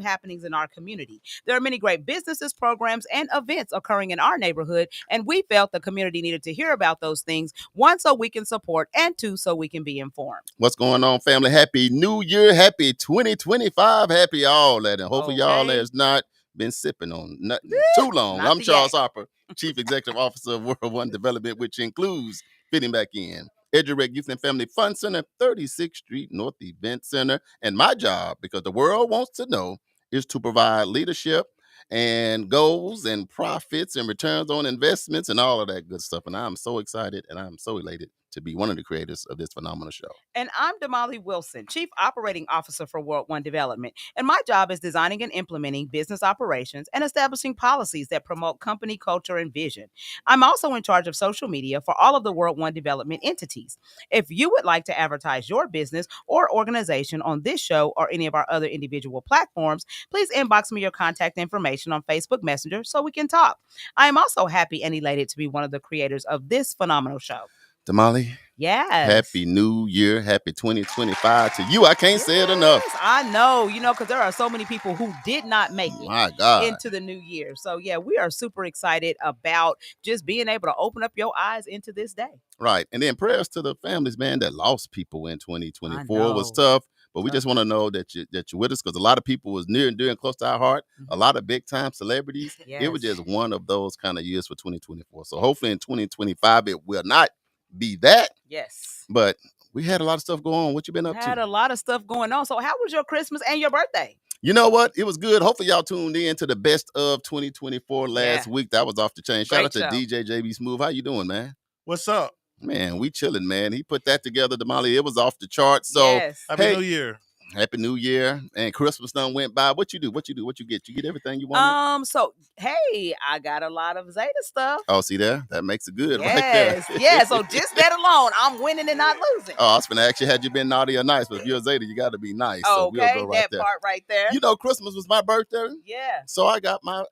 happenings in our community. There are many great businesses, programs, and events occurring in our neighborhood, and we felt the community needed to hear about those things, one, so we can support, and two, so we can be informed. What's going on, family? Happy New Year. Happy 2025. Happy all that. And hopefully y'all has not been sipping on nothing too long. I'm Charles Harper, Chief Executive Officer of World One Development, which includes fitting back in EduRec Youth and Family Fun Center, 36th Street North Event Center. And my job, because the world wants to know, is to provide leadership and goals and profits and returns on investments and all of that good stuff. And I'm so excited and I'm so elated to be one of the creators of this phenomenal show. And I'm Damali Wilson, Chief Operating Officer for World One Development. And my job is designing and implementing business operations and establishing policies that promote company culture and vision. I'm also in charge of social media for all of the World One Development entities. If you would like to advertise your business or organization on this show or any of our other individual platforms, please inbox me your contact information on Facebook Messenger so we can talk. I am also happy and elated to be one of the creators of this phenomenal show. Damali, yes. Happy New Year. Happy 2025 to you. I can't say it enough. I know, because there are so many people who did not make it into the new year. So, yeah, we are super excited about just being able to open up your eyes into this day. Right. And then prayers to the families, man, that lost people in 2024 was tough. But we just want to know that you're with us, because a lot of people was near and dear and close to our heart. A lot of big time celebrities. It was just one of those kind of years for 2024. So hopefully in 2025, it will not be that. Yes. But we had a lot of stuff going on. What you been up to? Had a lot of stuff going on. So how was your Christmas and your birthday? You know what? It was good. Hopefully y'all tuned in to the best of 2024 last week. That was off the chain. Shout out to DJ JB Smooth. How you doing, man? What's up? Man, we chilling, man. He put that together, Damali. It was off the charts. So Happy New Year. Happy New Year. And Christmas done went by. What you do? What you get? You get everything you want? So hey, I got a lot of Zeta stuff. Oh, see there? That makes it good right there. Yeah, so just that alone, I'm winning and not losing. Oh, I was gonna ask you, had you been naughty or nice, but if you're a Zeta, you gotta be nice. So okay, we'll go right that part right there. You know, Christmas was my birthday. Yeah. So I got my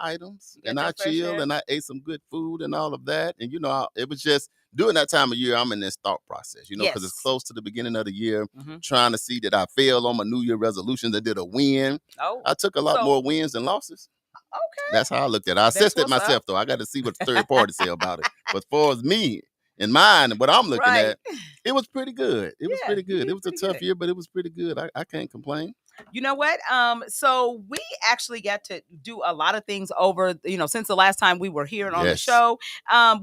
items and I chilled and I ate some good food and all of that. And it was just during that time of year, I'm in this thought process, because it's close to the beginning of the year, trying to see that I failed on my New Year resolutions. I did a win. Oh, I took a lot more wins than losses. Okay. That's how I looked at it. I assessed it myself, though. I got to see what the third party say about it. But as far as me and mine and what I'm looking at, it was pretty good. It was pretty good. It was a tough year, but it was pretty good. I can't complain. You know what? So we actually got to do a lot of things over, since the last time we were here on the show.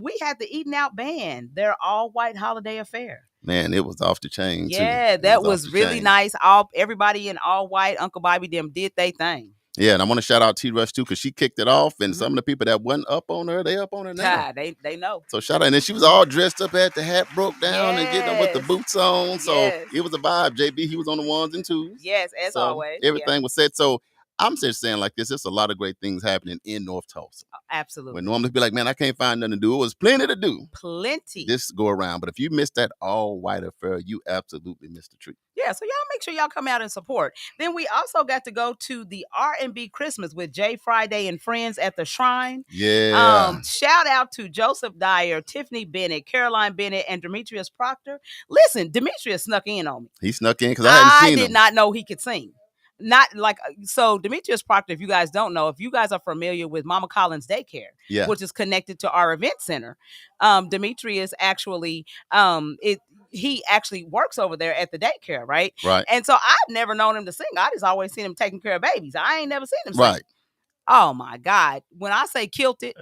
We had the Eating Out Band, their all-white holiday affair. Man, it was off the chain, too. Yeah, that was really nice. Everybody in all white, Uncle Bobby them did their thing. Yeah, and I want to shout out T-Rush, too, because she kicked it off, and some of the people that wasn't up on her, they up on her now. They know. So shout out. And then she was all dressed up, had the hat broke down and getting up with the boots on. So it was a vibe. JB, he was on the ones and twos. Yes, as always. Everything was set. So I'm just saying like this, there's a lot of great things happening in North Tulsa. Absolutely. When normally be like, man, I can't find nothing to do. It was plenty to do. Plenty. This go around. But if you missed that all-white affair, you absolutely missed the treat. Yeah, so y'all make sure y'all come out and support. Then we also got to go to the R&B Christmas with Jay Friday and friends at the Shrine. Yeah. Shout out to Joseph Dyer, Tiffany Bennett, Caroline Bennett, and Demetrius Proctor. Listen, Demetrius snuck in on me. He snuck in because I hadn't seen him. I did not know he could sing. Not like so Demetrius Proctor, if you guys don't know, if you guys are familiar with Mama Collins Daycare, which is connected to our event center, Demetrius actually he actually works over there at the daycare, right? Right. And so I've never known him to sing. I just always seen him taking care of babies. I ain't never seen him sing. Right. Oh my God. When I say killed it.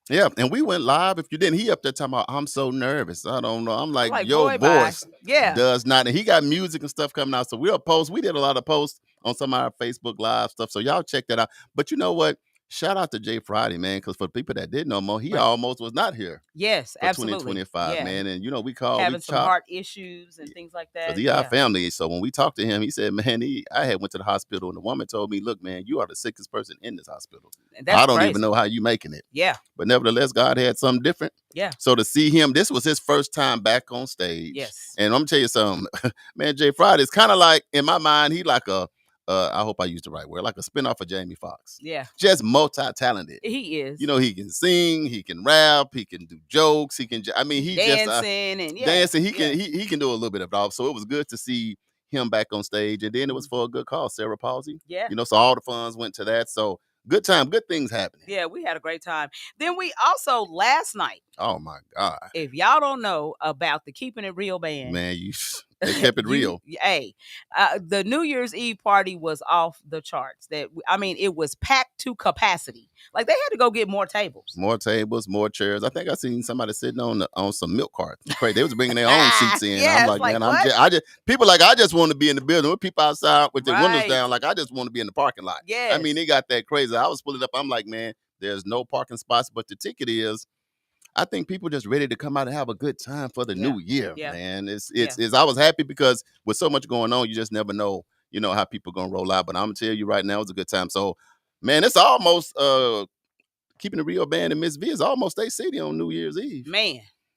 Yeah, and we went live. If you didn't, he up there talking about, I'm so nervous. I don't know. I'm like your boy, voice does not. And he got music and stuff coming out. So we'll post. We did a lot of posts on some of our Facebook Live stuff. So y'all check that out. But you know what? Shout out to Jay Friday, man, because for people that didn't know more, he almost was not here. Yes, for absolutely. 2025, man. And, we called. Having some heart issues and things like that. Because he our family. So when we talked to him, he said, man, I had went to the hospital and the woman told me, look, man, you are the sickest person in this hospital. I don't even know how you making it. Yeah. But nevertheless, God had something different. Yeah. So to see him, this was his first time back on stage. Yes. And I'm going to tell you something. Man, Jay Friday is kind of like, in my mind, he like a, I hope I used the right word, like a spinoff of Jamie Foxx. Yeah. Just multi-talented. He is. He can sing, he can rap, he can do jokes, he can, he dancing just... and dancing, he can do a little bit of it all. So it was good to see him back on stage. And then it was for a good cause, cerebral palsy. Yeah. So all the funds went to that. So good time, good things happening. Yeah, we had a great time. Then we also last night. Oh my God. If y'all don't know about the Keeping It Real band, man, they kept it real. The New Year's Eve party was off the charts. It was packed to capacity. Like they had to go get more tables, more chairs. I think I seen somebody sitting on some milk carts. Crazy. They was bringing their own seats in. Yeah, I'm like, man, I just want to be in the building with people outside with their windows down. Like I just want to be in the parking lot. Yes. I mean, it got that crazy. I was pulling up. I'm like, man, there's no parking spots, but the ticket is. I think people just ready to come out and have a good time for the new year, man. It's I was happy because with so much going on, you just never know, how people gonna roll out. But I'm gonna tell you right now, it was a good time. So, man, it's almost Keeping It Real band in Miss V is almost a city on New Year's Eve.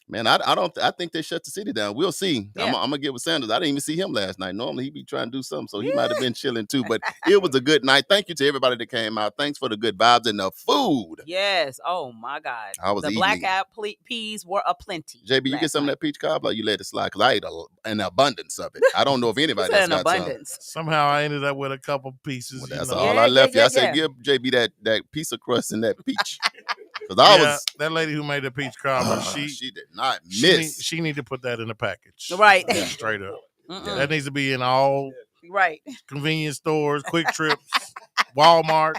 Man, I think they shut the city down. We'll see. Yeah. I'm gonna get with Sanders. I didn't even see him last night. Normally he'd be trying to do something, so he might have been chilling too. But it was a good night. Thank you to everybody that came out. Thanks for the good vibes and the food. Yes. Oh my God. I was the black-eyed peas were aplenty. JB, you get some of that peach cobbler? You let it slide because I ate an abundance of it. I don't know if anybody else got abundance. Somehow I ended up with a couple pieces. Well, that's all I left you. I said, give JB that piece of crust and that peach. That lady who made the peach cobbler, she did not miss. She need to put that in the package. Right. Yeah, straight up. That needs to be in all convenience stores, Quick Trips, Walmart,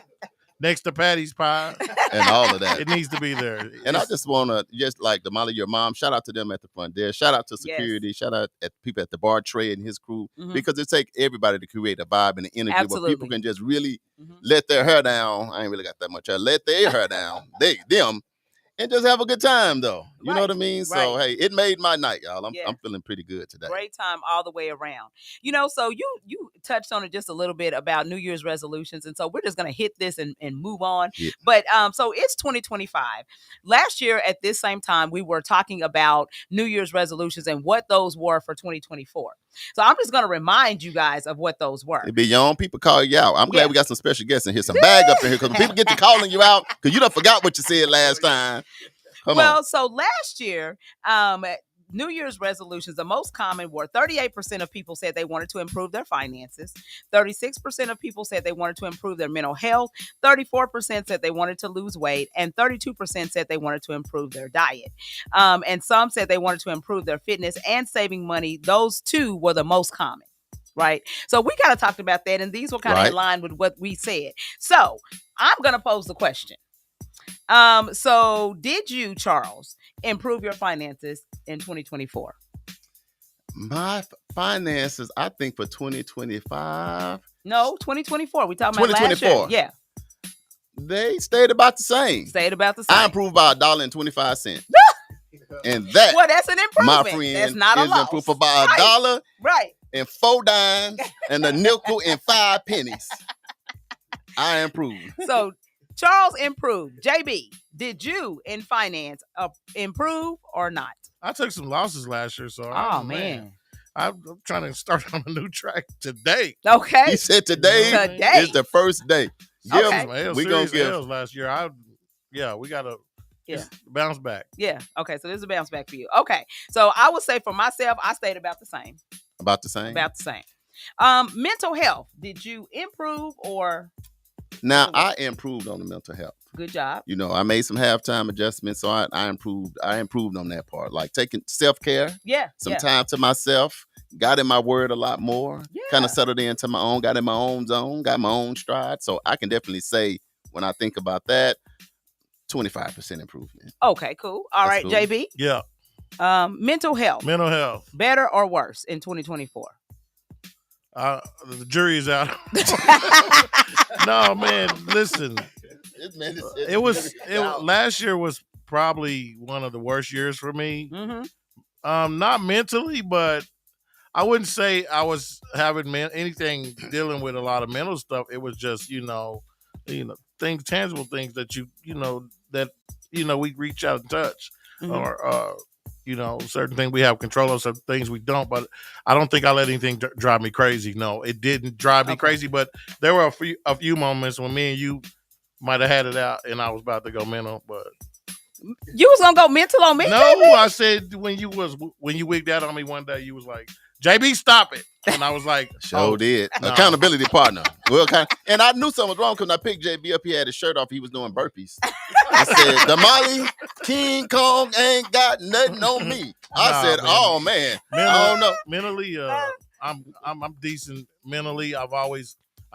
next to Patty's Pie. And all of that. It needs to be there. And I just want to, like Damali, your mom, shout out to them at the front desk. Shout out to security. Yes. Shout out at people at the bar, Trey and his crew. Because it takes everybody to create a vibe and an energy where people can just really let their hair down. I ain't really got that much hair. Let their hair down. Them. And just have a good time, though. You know what I mean? Right. So, hey, it made my night, y'all. I'm feeling pretty good today. Great time all the way around. So you touched on it just a little bit about New Year's resolutions. And so we're just going to hit this and move on. Yeah. But so it's 2025. Last year at this same time, we were talking about New Year's resolutions and what those were for 2024. So I'm just going to remind you guys of what those were. It be your own people call you out. I'm glad we got some special guests in here, some bag up in here, because when people get to calling you out, because you done forgot what you said last time. Come on. So last year, New Year's resolutions, the most common were 38% of people said they wanted to improve their finances. 36% of people said they wanted to improve their mental health. 34% said they wanted to lose weight. And 32% said they wanted to improve their diet. And some said they wanted to improve their fitness and saving money. Those two were the most common. Right. So we kind of talked about that. And these were kind of in line with what we said. So I'm going to pose the question. So did you, Charles, improve your finances in 2024? My finances, I think for 2025. No, 2024. We talking about last year. Yeah. They stayed about the same. I improved by $1.25. And that, that's an improvement. My friend, that's not a loss. Improved by $1 and 4 dimes and a nickel and 5 pennies. I improved. So Charles improved. JB, did you in finance improve or not? I took some losses last year, so man. I'm trying to start on a new track today. Okay. He said today is the first day. We're going to give last year. We got to bounce back. Yeah. Okay. So this is a bounce back for you. Okay. So I would say for myself, I stayed about the same. About the same? About the same. Mental health. Did you improve or? Now, I improved on the mental health. Good job. I made some halftime adjustments, so I improved. I improved on that part, like taking self-care. Some time to myself. Got in my word a lot more. Kind of settled into my own. Got in my own zone. Got my own stride. So I can definitely say, when I think about that, 25% improvement. Okay, cool. All right, cool. JB. Yeah. Mental health. Mental health. Better or worse in 2024? The jury is out. No, man, listen. Last year was probably one of the worst years for me. Not mentally, but I wouldn't say I was having anything dealing with a lot of mental stuff. It was just, things, tangible things that we reach out and touch, or certain things we have control of, some things we don't. But I don't think I let anything drive me crazy. No, it didn't drive me crazy. But there were a few moments when me and you might have had it out, and I was about to go mental. But You was gonna go mental on me? No, JB? I said when you wigged out on me one day, you was like, JB, stop it. And I was like, did. No. Accountability partner. Well, and I knew something was wrong because I picked JB up. He had his shirt off. He was doing burpees. I said, Damali, King Kong ain't got nothing on me. I said, man. oh man, I don't know. Mentally, I'm decent mentally. I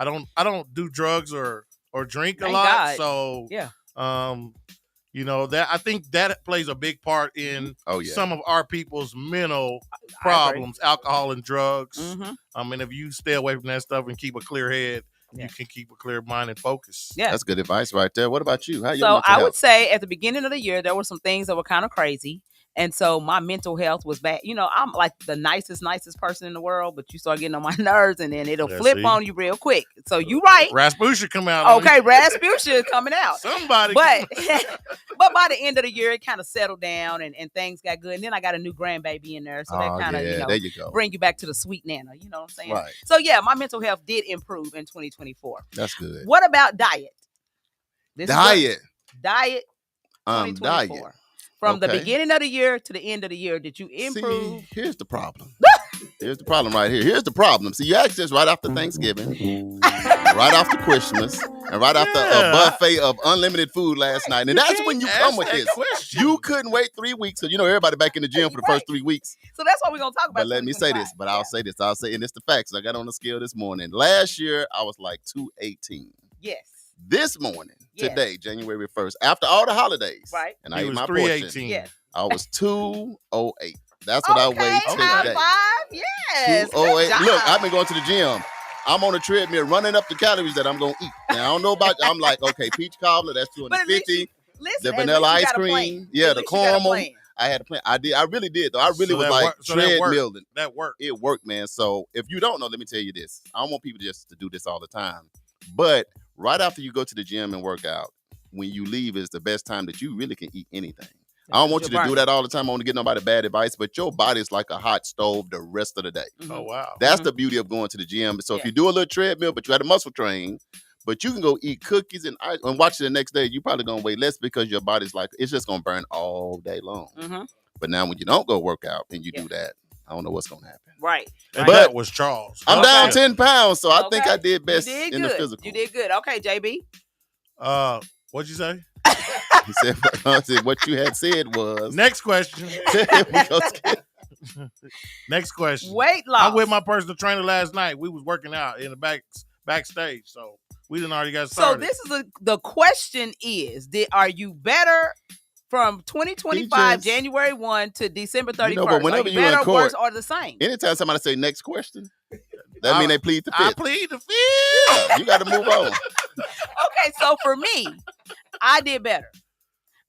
don't do drugs or drink a Thank lot. God. So Yeah. that I think that plays a big part in some of our people's mental problems, alcohol and drugs. Mm-hmm. And if you stay away from that stuff and keep a clear head, you can keep a clear mind and focus. Yeah. That's good advice right there. What about you? How you? So I would say at the beginning of the year, there were some things that were kind of crazy. And so my mental health was bad. You know, I'm like the nicest person in the world, but you start getting on my nerves and then it'll flip on you real quick. So you right. Rasputia come out. Okay, Rasputia is coming out. Somebody. But but by the end of the year, it kind of settled down and things got good. And then I got a new grandbaby in there. So that kind of, there you go. bring you back to the sweet nana. You know what I'm saying? Right. So yeah, my mental health did improve in 2024. That's good. What about diet? Diet. 2024. Diet. From the beginning of the year to the end of the year, did you improve? See, here's the problem. Here's the problem right here. Here's the problem. See, you asked this right after Thanksgiving, right after Christmas, and right after a buffet of unlimited food last night. And that's when you come with this. Question. You couldn't wait 3 weeks because everybody back in the gym for the first 3 weeks. So that's what we're going to talk about. But let me say this, I'll say this. I'll say, and it's the facts. I got on the scale this morning. Last year, I was like 218. Yes. This morning, today, January 1st, after all the holidays, right? And I ate my portion. Yes. I was 208. That's what I weighed today. 5, yes. 208. Look, I've been going to the gym. I'm on a treadmill running up the calories that I'm going to eat. Now, I don't know about, I'm like, okay, peach cobbler, that's 250. Listen, the vanilla ice cream. Yeah, the caramel. I had a plan. I really did, though. I really was like treadmilling. That worked. It worked, man. So if you don't know, let me tell you this. I don't want people just to do this all the time. But right after you go to the gym and work out, when you leave is the best time that you really can eat anything. I don't want you to do that all the time. I want to get nobody bad advice, but your body's like a hot stove the rest of the day. Mm-hmm. Oh, wow. That's the beauty of going to the gym. So if you do a little treadmill, but you had a muscle train, but you can go eat cookies and watch it the next day, you're probably going to weigh less because your body's like, it's just going to burn all day long. Mm-hmm. But now when you don't go work out and you do that, I don't know what's going to happen. Right. And that was Charles. I'm down 10 pounds, so I think I did best in the physical. You did good. Okay, JB. What'd you say? He said, what you had said was. Next question. Next question. Weight loss. I'm with my personal trainer last night. We was working out in the backstage, so we didn't already got started. So this is the question is, are you better from 2025 January 1 to December 31st? But whenever are you you're better, in court, worse, or the same? Anytime somebody say next question, that means they plead the fifth. I plead the fifth. Yeah, you got to move on. Okay, so for me, I did better.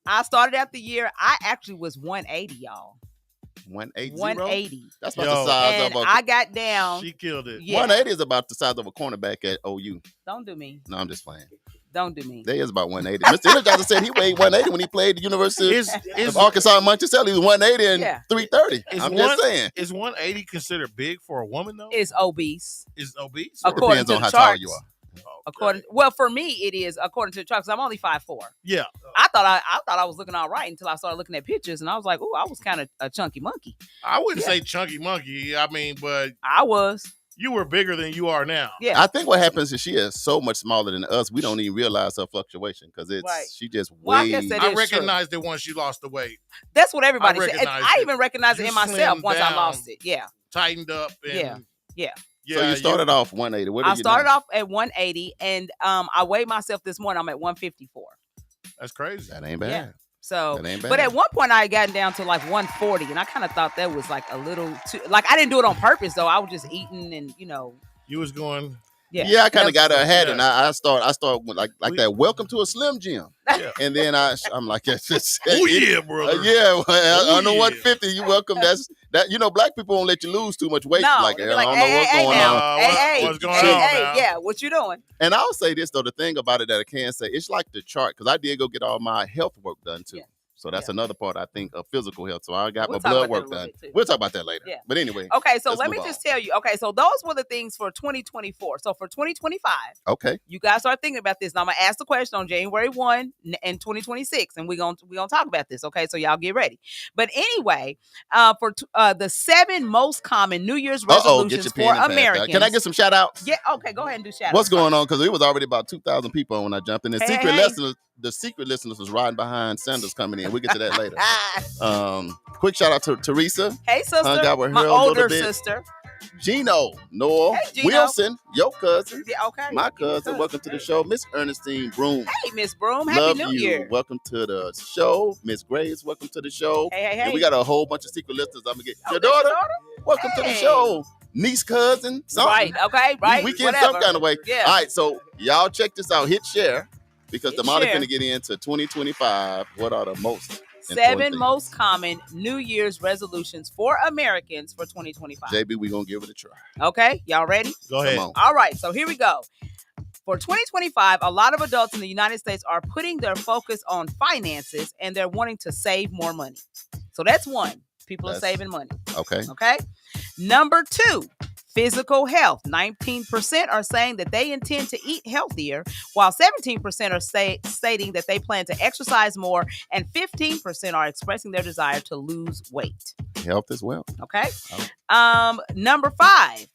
I started out the year, I actually was 180, y'all. 180? 180. That's about the size of a... I got down. She killed it. Yeah. 180 is about the size of a cornerback at OU. Don't do me. No, I'm just playing. Don't do me. They is about 180. Mr. Energizer said he weighed 180 when he played the University of Arkansas in Monticello. He was 180 and 330. I'm just saying. Is 180 considered big for a woman, though? It's obese. It's obese? Depends on how tall you are. Well, for me, it is according to the charts. I'm only 5'4". Yeah, I thought I was looking all right until I started looking at pictures, and I was like, "Ooh, I was kind of a chunky monkey." I wouldn't say chunky monkey. I mean, but I was. You were bigger than you are now. Yeah, I think what happens is she is so much smaller than us. We don't even realize her fluctuation because she just way. I recognized it once you lost the weight. That's what everybody said. I even recognized it in myself once I lost it. Yeah, tightened up. And yeah. So you started off 180. I started off at 180, and I weighed myself this morning. I'm at 154. That's crazy. That ain't bad. Yeah. So, that ain't bad. But at one point I had gotten down to like 140, and I kind of thought that was like a little too. Like I didn't do it on purpose though. I was just eating, and you was going. Yeah, I kind of got ahead, and I start with like that. Welcome to a Slim Jim, and then I'm like, oh yeah, brother. Yeah, well, under 150, you welcome. That's that. Black people won't let you lose too much weight. No, I don't know what's going on. What's going on? Yeah, what you doing? And I'll say this though, the thing about it that I can say, it's like the chart because I did go get all my health work done too. Yeah. So that's another part, I think, of physical health. So I got my blood work done. We'll talk about that later. Yeah. But anyway. Okay, so let me just tell you. Okay, so those were the things for 2024. So for 2025, okay, you guys start thinking about this. Now I'm gonna ask the question on January 1 in 2026, and we're gonna talk about this. Okay, so y'all get ready. But anyway, for the 7 most common New Year's resolutions for Americans. Can I get some shout outs? Yeah. Okay, go ahead and do shout outs. What's going on? Because it was already about 2,000 people on when I jumped in. The secret listeners was riding behind Sanders coming in. We'll get to that later. Quick shout out to Teresa. Hey, sister. My older sister. Gino, Noel, Wilson, your cousin. Yeah, okay. My cousin. Welcome to the show. Miss Ernestine Broom. Hey, Miss Broom. Happy New Year. Welcome to the show. Miss Grace, welcome to the show. Hey. And we got a whole bunch of secret listeners. I'm going to get your daughter. Welcome to the show. Niece, cousin, something. Right, okay, right. We can some kind of way. Yeah. All right, so y'all check this out. Hit share. Because Damali finna get into 2025. What are the most 7 most common New Year's resolutions for Americans for 2025? JB, we gonna give it a try. Okay, y'all ready? Go ahead. All right, so here we go. For 2025, a lot of adults in the United States are putting their focus on finances and they're wanting to save more money. So that's one. People are saving money. Okay. Okay. Number 2. Physical health. 19% are saying that they intend to eat healthier, while 17% are stating that they plan to exercise more, and 15% are expressing their desire to lose weight. Health as well. Okay. Number 5.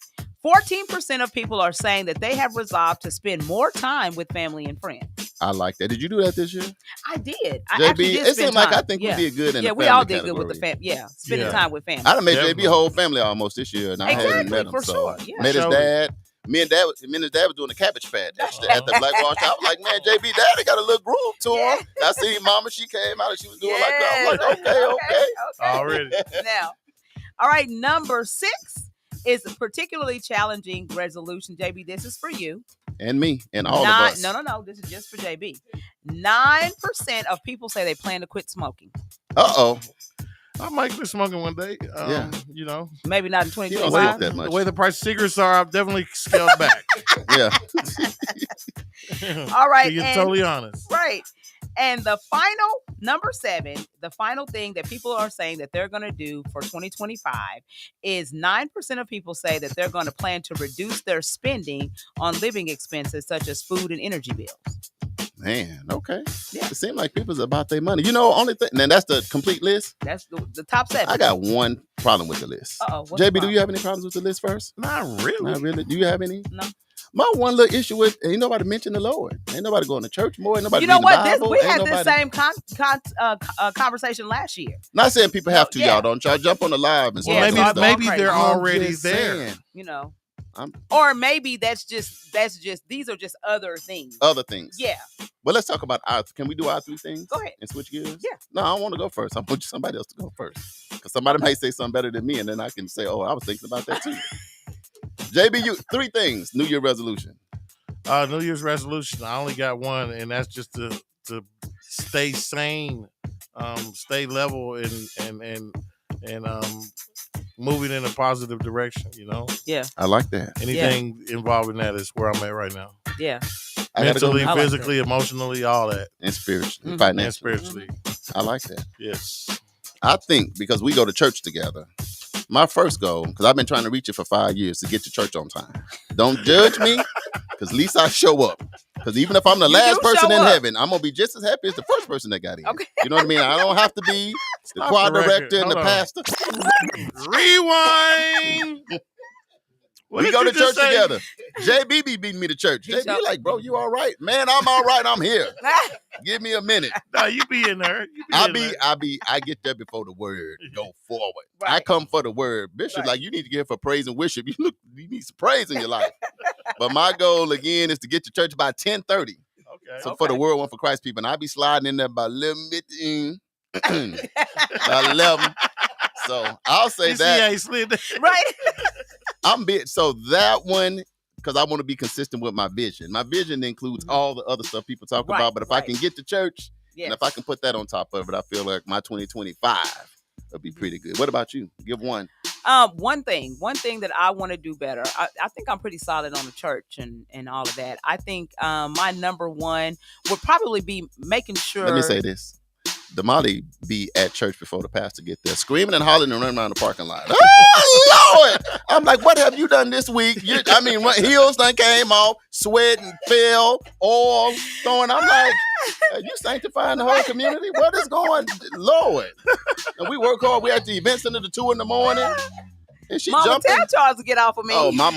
14% of people are saying that they have resolved to spend more time with family and friends. I like that. Did you do that this year? I did. JB, it seemed like I think we did good in the family. Yeah, we all did good with the family. Yeah, spending time with family. I done made JB whole family almost this year, and I hadn't met him. For sure. Yeah. Met his dad. Me and his dad was doing the cabbage patch at the Black Wall Shop. I was like, man, JB, daddy got a little groove to him. I seen mama, she came out and she was doing like that. I was like, okay. Already. Now, all right, number 6 is a particularly challenging resolution. JB, this is for you. And me and all of us. No. This is just for JB. 9% of people say they plan to quit smoking. Uh-oh. I might quit smoking one day. You know. Maybe not in 2025. The way the price of cigarettes are, I've definitely scaled back. Yeah. All right. To be totally honest. Right. And the final, number 7, the final thing that people are saying that they're going to do for 2025 is 9% of people say that they're going to plan to reduce their spending on living expenses such as food and energy bills. Man, okay. Yeah. It seems like people's about their money. You know, only thing, and that's the complete list? That's the top 7. I got one problem with the list. JB, do you have any problems with the list first? Not really. Do you have any? No. My one little issue with ain't nobody mention the Lord. Ain't nobody going to church more. Ain't nobody. You know what? We had this same conversation last year. Not saying people have to, y'all. Don't y'all jump on the live and stuff. Maybe they're already there. You know. Or maybe that's just these are just other things. Other things. Yeah. Well, let's talk about can we do our 3 things? Go ahead. And switch gears? Yeah. No, I don't want to go first. I want somebody else to go first. Because somebody might say something better than me, and then I can say, oh, I was thinking about that too. JB, you 3 things, New Year resolution. New Year's resolution. I only got one, and that's just to stay sane, stay level, and moving in a positive direction. You know. Yeah. I like that. Anything involving that is where I'm at right now. Yeah. Mentally, physically, emotionally, all that, and spiritually, financially. And spiritually. I like that. Yes. I think because we go to church together. My first goal, because I've been trying to reach it for 5 years, to get to church on time. Don't judge me, because at least I show up. Because even if I'm the last person in heaven, I'm going to be just as happy as the first person that got in. Okay. You know what I mean? I don't have to be the choir director and the pastor. Rewind. We go to church together. JB be beating me to church. JB like, bro, you all right? Man, I'm all right. I'm here. Give me a minute. No, you be in there. I get there before the word go forward. Right. I come for the word. Bishop, like, you need to get for praise and worship. You need some praise in your life. But my goal, again, is to get to church by 10:30. Okay. So for the word, one for Christ people. And I be sliding in there by 11, by 11. So I'll say that. Yeah, he slid there. Right. So that one, because I want to be consistent with my vision. My vision includes all the other stuff people talk about. But if I can get to church, and if I can put that on top of it, I feel like my 2025 will be pretty good. What about you? Give one. One thing that I want to do better. I think I'm pretty solid on the church and all of that. I think my number one would probably be making sure. Let me say this. Damali be at church before the pastor get there, screaming and hollering and running around the parking lot. Oh, Lord! I'm like, what have you done this week? Heels done came off, sweat and fell, oil throwing. I'm like, are you sanctifying the whole community? What is going, Lord? And we work hard. We at the event center to 2 in the morning. And she Mama, jumping. tell Charles to get off of me. Oh, my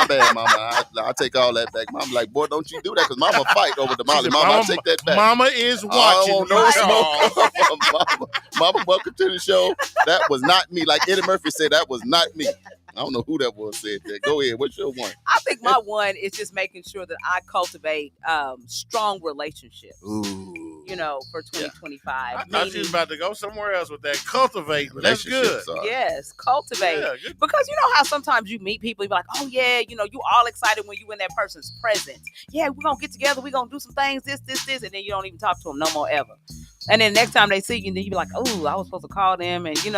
bad, Mama. I take all that back. Mama like, boy, don't you do that, because Mama fight over Damali. Mama, I take that back. Mama is watching. No smoke. Mama, welcome to the show. That was not me. Like Eddie Murphy said, that was not me. I don't know who that was said that. Go ahead. What's your one? I think my one is just making sure that I cultivate strong relationships. Ooh. For 2025. I thought you was about to go somewhere else with that. Cultivate. That's good. Yes, cultivate. Yeah, because you know how sometimes you meet people, you be like, oh yeah, you all excited when you in that person's presence. Yeah, we're gonna get together, we're gonna do some things, this, and then you don't even talk to them no more ever. And then next time they see you, then you be like, oh, I was supposed to call them, and see,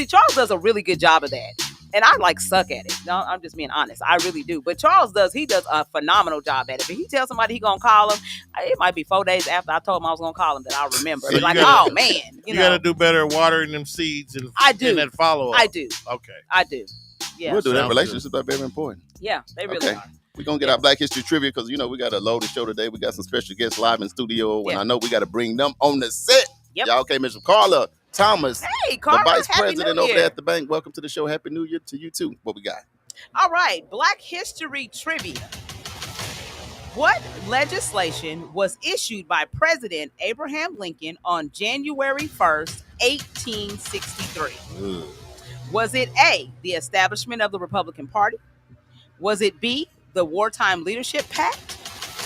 Charles does a really good job of that. And I suck at it. No, I'm just being honest. I really do. But Charles does a phenomenal job at it. If he tells somebody he gonna call him, it might be 4 days after I told him I was gonna call him that I'll remember. So like, oh man. You gotta do better at watering them seeds and I do. And that follow up. I do. Okay. I do. Yeah. We'll do that. Relationships are very important. Yeah, they really are. We're going to get our Black History Trivia because, we got a loaded show today. We got some special guests live in studio, and I know we got to bring them on the set. Yep. Y'all can't miss them. Carla Thomas, hey, Carla, the Vice President over there at the bank. Welcome to the show. Happy New Year to you, too. What we got? All right. Black History Trivia. What legislation was issued by President Abraham Lincoln on January 1st, 1863? Was it A, the establishment of the Republican Party? Was it B, the Wartime Leadership Pact?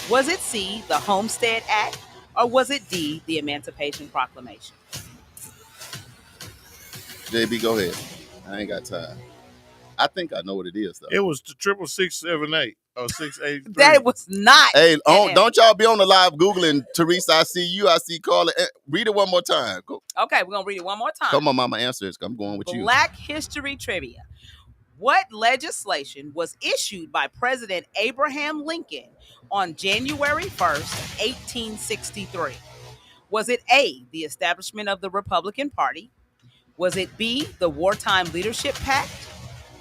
Was it C, the Homestead Act? Or was it D, the Emancipation Proclamation? JB, go ahead. I ain't got time. I think I know what it is, though. It was the 66678 or 683. That was not. Hey, don't y'all be on the live Googling Teresa. I see you. I see Carla. Read it one more time. Go. Okay, we're going to read it one more time. Come on, Mama, answer this. I'm going with you. Black History Trivia. What legislation was issued by President Abraham Lincoln on January 1st, 1863? Was it A, the establishment of the Republican Party? Was it B, the Wartime Leadership Pact?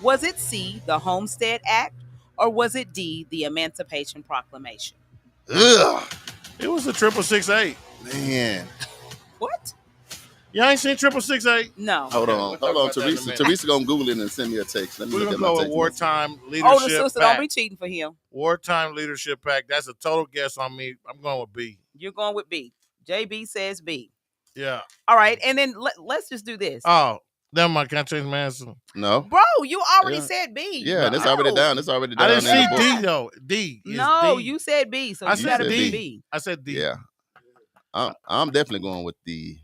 Was it C, the Homestead Act? Or was it D, the Emancipation Proclamation? Ugh. It was the 66668. Man. What? Y'all ain't seen 66668? No. Hold on, Teresa. Teresa gonna Google it and send me a text. Let me We're look gonna at go my with text Wartime Leadership Oh, the sister, Pact. don't be cheating for him. Wartime Leadership Pact. That's a total guess on me. I'm going with B. You're going with B. JB says B. Yeah. All right, and then let's just do this. Oh, never mind. Can I change my answer? No. Bro, you already said B. Yeah, that's already down. That's already down. I didn't see D, though. D. No, D. you said B, so I you said gotta D. be B. I said D. Yeah. I'm definitely going with the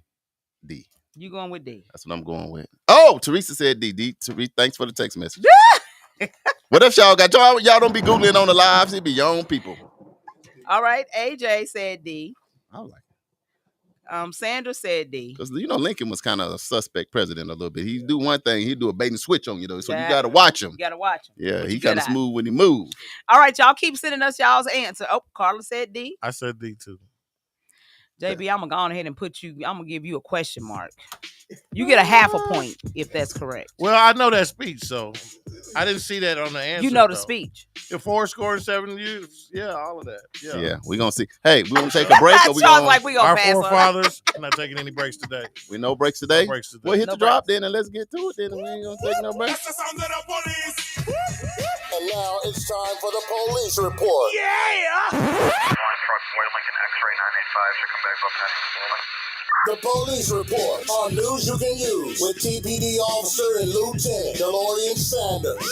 D. You going with D. That's what I'm going with. Oh, Teresa said D. D. Teresa, thanks for the text message. What else y'all got? Y'all don't be Googling on the lives. It be your own people. All right, AJ said D. I like it. Sandra said D. Because, Lincoln was kind of a suspect president a little bit. He'd do one thing. He'd do a bait and switch on you, though. So you got to watch him. You got to watch him. Yeah, he kind of smooth when he moves. All right, y'all keep sending us y'all's answer. Oh, Carla said D. I said D, too. JB, I'm going to go on ahead and I'm going to give you a question mark. You get a half a point if that's correct. Well, I know that speech, so I didn't see that on the answer. You know the speech. The 4 score 7 years. Yeah, all of that. Yeah, we're going to see. Hey, we going to take a break? Or we gonna our pass forefathers. I'm not taking any breaks today. We no breaks today? No breaks today. Well, hit the drop then and let's get to it then. We ain't going to take no breaks. That's the sound of the police. And now it's time for the police report. Yeah! The police report on news you can use with TPD officer and Lieutenant DeLorean Sanders.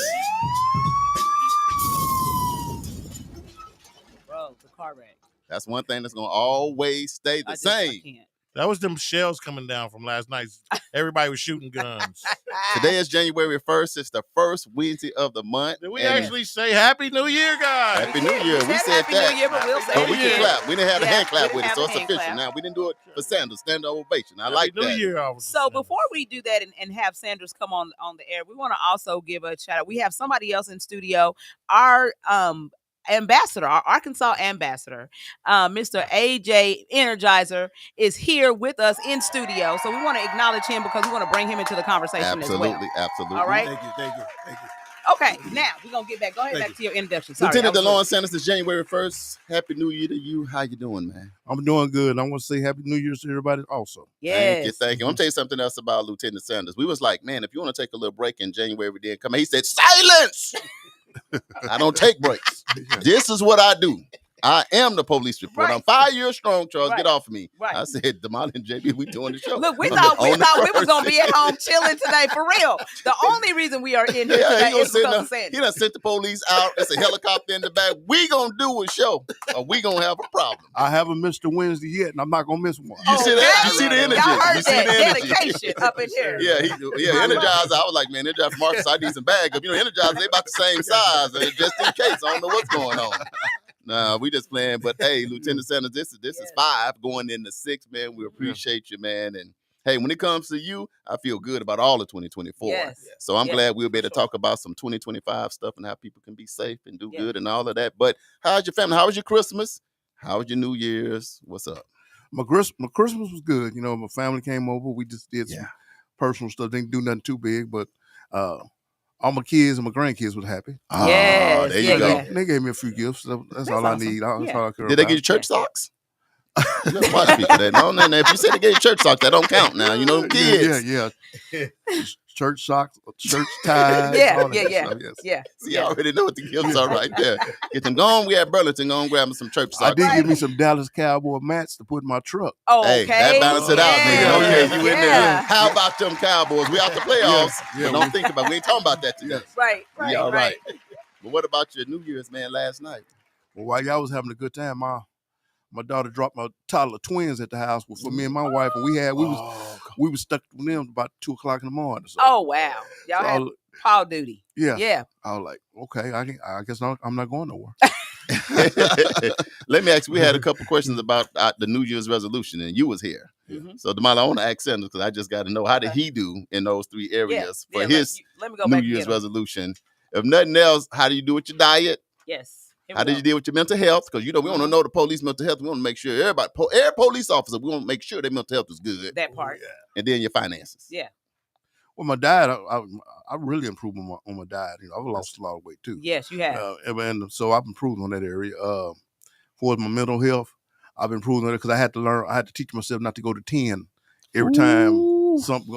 Bro, the car wreck. That's one thing that's going to always stay the same. That was them shells coming down from last night. Everybody was shooting guns. Today is January 1st. It's the first Wednesday of the month. Did we actually say Happy New Year, guys? Happy New Year. We said Happy that. New Year, but we'll say But we it can clap. We didn't have a Yeah, hand clap we with it, didn't so have it's a hand official. clap. Now, we didn't do it for Sanders. Stand ovation. I like Happy that. New Year, officer. So before we do that and have Sanders come on the air, we want to also give a shout out. We have somebody else in studio. Our ambassador, our Arkansas ambassador, Mr. AJ Energizer, is here with us in studio. So we want to acknowledge him because we want to bring him into the conversation as well. Absolutely. All right. Thank you. Okay, now we're going to get back. Go ahead back to your introduction. Sorry, Lieutenant DeLon Sanders, it's January 1st. Happy New Year to you. How you doing, man? I'm doing good. I want to say Happy New Year's to everybody also. Yes. Thank you. I'm going to tell you something else about Lieutenant Sanders. We was like, man, if you want to take a little break in January, we did come. He said, silence! I don't take breaks. This is what I do. I am the police report. Right. I'm 5 years strong, Charles. Right. Get off of me. Right. I said, Damali and JB, we doing the show. Look, we thought we was going to be at home chilling today, for real. The only reason we are in here today is because of Sandy. He done sent the police out. It's a helicopter in the back. We going to do a show, or we going to have a problem. I haven't missed a Wednesday yet, and I'm not going to miss one. You see that? You see the energy. Y'all heard that dedication up in here. Yeah, Energizer. I was like, man, Energizer from Arkansas, I need some bag. You know, Energizer, they about the same size. And just in case, I don't know what's going on. Nah, we just playing. But hey, Lieutenant Sanders, this is 5 going into 6, man. We appreciate you, man. And hey, when it comes to you, I feel good about all of 2024. Yes. So I'm glad we'll be able to talk about some 2025 stuff and how people can be safe and do good and all of that. But how's your family? How was your Christmas? How was your New Year's? What's up? My Christmas was good. You know, my family came over. We just did some personal stuff. Didn't do nothing too big, but all my kids and my grandkids was happy. Yes, there you go. Yeah. They gave me a few gifts. That's all awesome. I need. That's all I care Did they about. get you church socks? You gotta watch people that. No, if you say they gave you church socks, that don't count now. You know, kids. Yeah. Church socks, church ties. Yeah. See, I already know what the gifts are right there. Get them gone. We at Burlington. Go and grab me some church socks. I did give me some Dallas Cowboy mats to put in my truck. Oh, hey, that balance it out, nigga. Okay, you in there. How about them Cowboys? We out the playoffs. But don't think about it. We ain't talking about that today. Right. We all right. But what about your New Year's, man, last night? Well, while y'all was having a good time, my daughter dropped my toddler twins at the house for me and my wife, and we was stuck with them about 2:00 in the morning. So. Oh wow, y'all had Paul duty. Yeah. I was like, okay, I guess I'm not going nowhere. Let me ask you, we had a couple questions about the New Year's resolution, and you was here. Mm-hmm. So, Damali, I want to ask Sanders because I just got to know, how did he do in those 3 areas for his New Year's resolution? If nothing else, how do you do with your diet? Yes. How did you deal with your mental health? Because, we want to know the police mental health. We want to make sure every police officer, we want to make sure their mental health is good. That part. And then your finances. Yeah. Well, my diet, I really improved on my diet. I've lost a lot of weight too. Yes, you have. And so I've improved on that area. For my mental health, I've improved on it because I had to teach myself not to go to 10 every time something,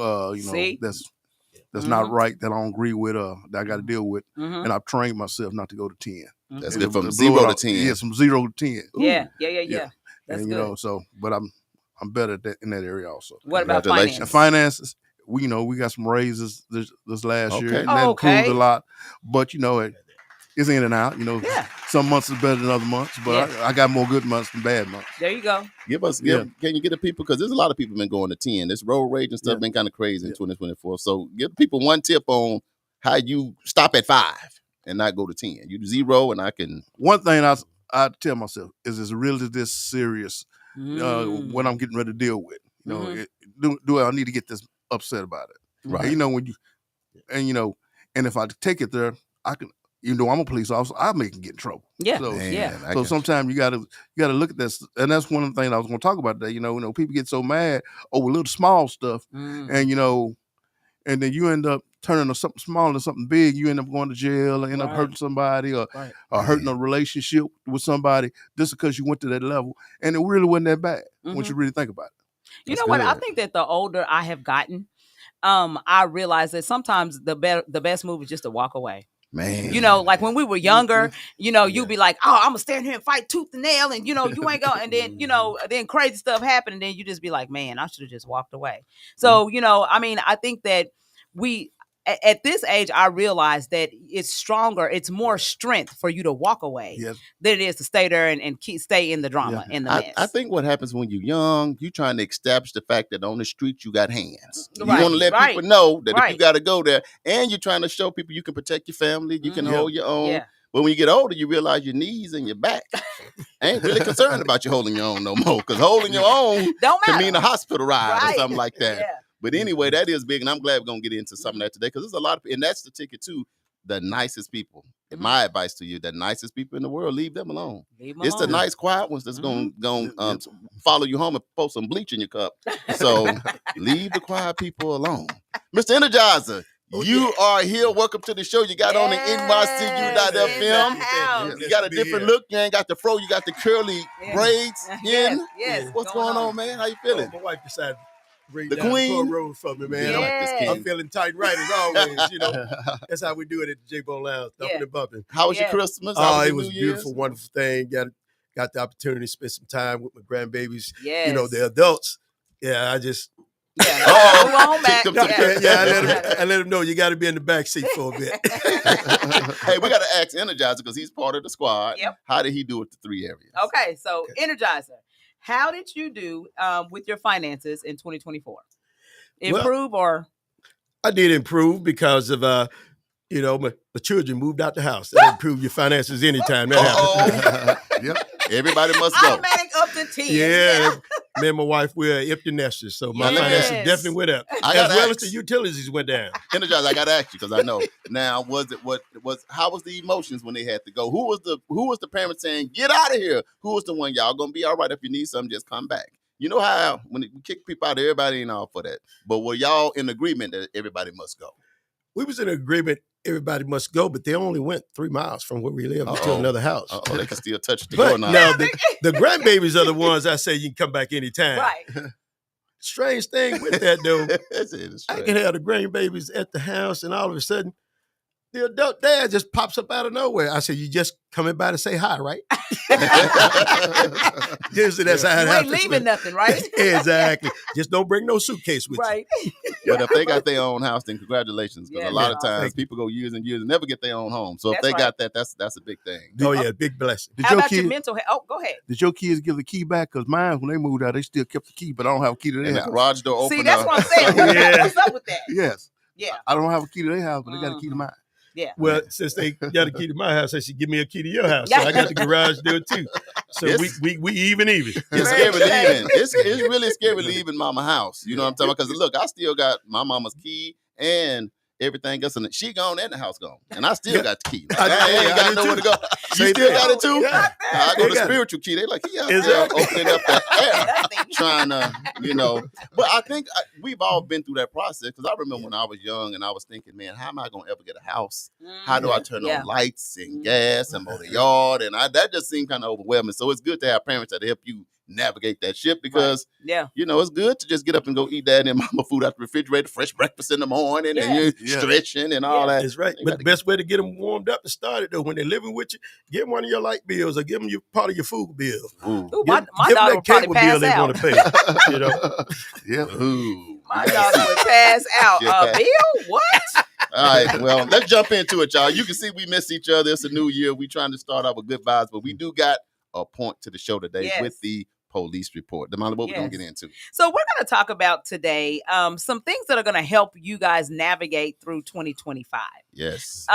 that's not right, that I don't agree with, that I got to deal with. Mm-hmm. And I've trained myself not to go to 10. That's good, from 0 to 10. Yeah, from 0 to 10. Yeah. That's and, good. But I'm better at that, in that area also. What about finances? Finances, we got some raises this last year, and that improved a lot. But it's in and out. Some months is better than other months, but I got more good months than bad months. There you go. Can you get the people, because there's a lot of people been going to 10. This road rage and stuff been kind of crazy in 2024. So give people one tip on how you stop at 5 and not go to 10. You do 0, and I can. One thing I tell myself is really this serious what I'm getting ready to deal with. Do I need to get this upset about it? Right. And and if I take it there, I can. I'm a police officer, I may get in trouble. Yeah. So sometimes you gotta look at this, and that's one of the things I was going to talk about today. People get so mad over little small stuff, and and then you end up turning something small into something big. You end up going to jail, and end up hurting somebody, or hurting a relationship with somebody just because you went to that level, and it really wasn't that bad once you really think about it. You know what? I think that the older I have gotten, I realize that sometimes the best move is just to walk away. Man, like when we were younger, you'd be like, oh, I'm gonna stand here and fight tooth and nail, and you ain't going, and then then crazy stuff happened, and then you just be like, man, I should have just walked away. So I think that we at this age, I realize that it's more strength for you to walk away than it is to stay there and stay in the drama, in the mess. I think what happens when you're young, you trying to establish the fact that on the street you got hands. You want to let people know that if you got to go there, and you're trying to show people you can protect your family, you can hold your own. Yeah. But when you get older, you realize your knees and your back ain't really concerned about you holding your own no more, because holding your own can mean a hospital ride or something like that. Yeah. But anyway, that is big, and I'm glad we're going to get into some of that today, because there's a lot of, and that's the ticket too. the nicest people. My advice to you, the nicest people in the world, leave them alone. Leave them It's the alone. nice, quiet ones that's going to follow you home and pour some bleach in your cup. So leave the quiet people alone. Mr. Energizer, you are here. Welcome to the show. You got on the NYCU.FM. You got a different look. You ain't got the fro. You got the curly braids in. Yes. What's going on, man? How you feeling? My wife decided to bring the down queen the road for me, man. Yes. I'm feeling tight and right as always. That's how we do it at the J-Bone Lounge, thumping and bumping. How was your Christmas? Oh, it was a beautiful, wonderful thing. Got the opportunity to spend some time with my grandbabies. Yes. The adults. Yeah, I just. I let him know you got to be in the back seat for a bit. Hey, we got to ask Energizer because he's part of the squad. Yep. How did he do with the 3 areas? Okay, so Energizer, how did you do with your finances in 2024? Improve or? I did improve because of my children moved out the house. That improve your finances anytime that happens. Yep. Everybody must go. Automatic up to 10. Yeah. Me and my wife, we're empty nesters, so my finances definitely went up. As well as the utilities went down. Energizer, I gotta ask you because I know. Now, how was the emotions when they had to go? Who was the parent saying, "Get out of here"? Who was the one, y'all gonna be all right if you need something, just come back? You know how when we kick people out, everybody ain't all for that. But were y'all in agreement that everybody must go? We was in agreement everybody must go, but they only went 3 miles from where we live to another house. They can still touch the door now. Now the grandbabies are the ones I say you can come back anytime. Right. Strange thing with that though, I can have the grandbabies at the house and all of a sudden the adult dad just pops up out of nowhere. I said, "You just coming by to say hi, right?" Usually that's how it happens. You ain't leaving nothing, right? Exactly. Just don't bring no suitcase with you. But if they got their own house, then congratulations. Because a lot of times people go years and years and never get their own home. So if they got that, that's a big thing. Big blessing. How about your mental health? Oh, go ahead. Did your kids give the key back? Because mine, when they moved out, they still kept the key, but I don't have a key to their house. The garage door open. See, that's what I'm saying. What's up with that? Yes. Yeah. I don't have a key to their house, but they got a key to mine. Yeah. Well, since they got a key to my house, they should give me a key to your house. So I got the garage door too. So we even. It's scary leaving. It's really scary leaving mama house. You know what I'm talking about? Because look, I still got my mama's key and everything else, and she gone and the house gone, and I still got the key. Like, I ain't got nowhere to go. You still got it too? Yeah. I go to spiritual key. They like, opening up that air, trying to, But I think we've all been through that process because I remember when I was young and I was thinking, man, how am I going to ever get a house? How do I turn on lights and gas and mow the yard? And that just seemed kind of overwhelming. So it's good to have parents that help you navigate that ship because it's good to just get up and go eat that and mama food out the refrigerator, fresh breakfast in the morning, and you're stretching and all that. That's right. But the best way to get them warmed up and started though, when they're living with you, give them one of your light bills or give them part of your food bill. Ooh, my daughter would probably pass bill out. They want to pay. My daughter would pass out. Bill, what? All right, well, let's jump into it, y'all. You can see we miss each other. It's a new year. We trying to start out with good vibes, but we do got a point to the show today with the police report. Damali, what we're going to get into? So we're going to talk about today some things that are going to help you guys navigate through 2025. Yes.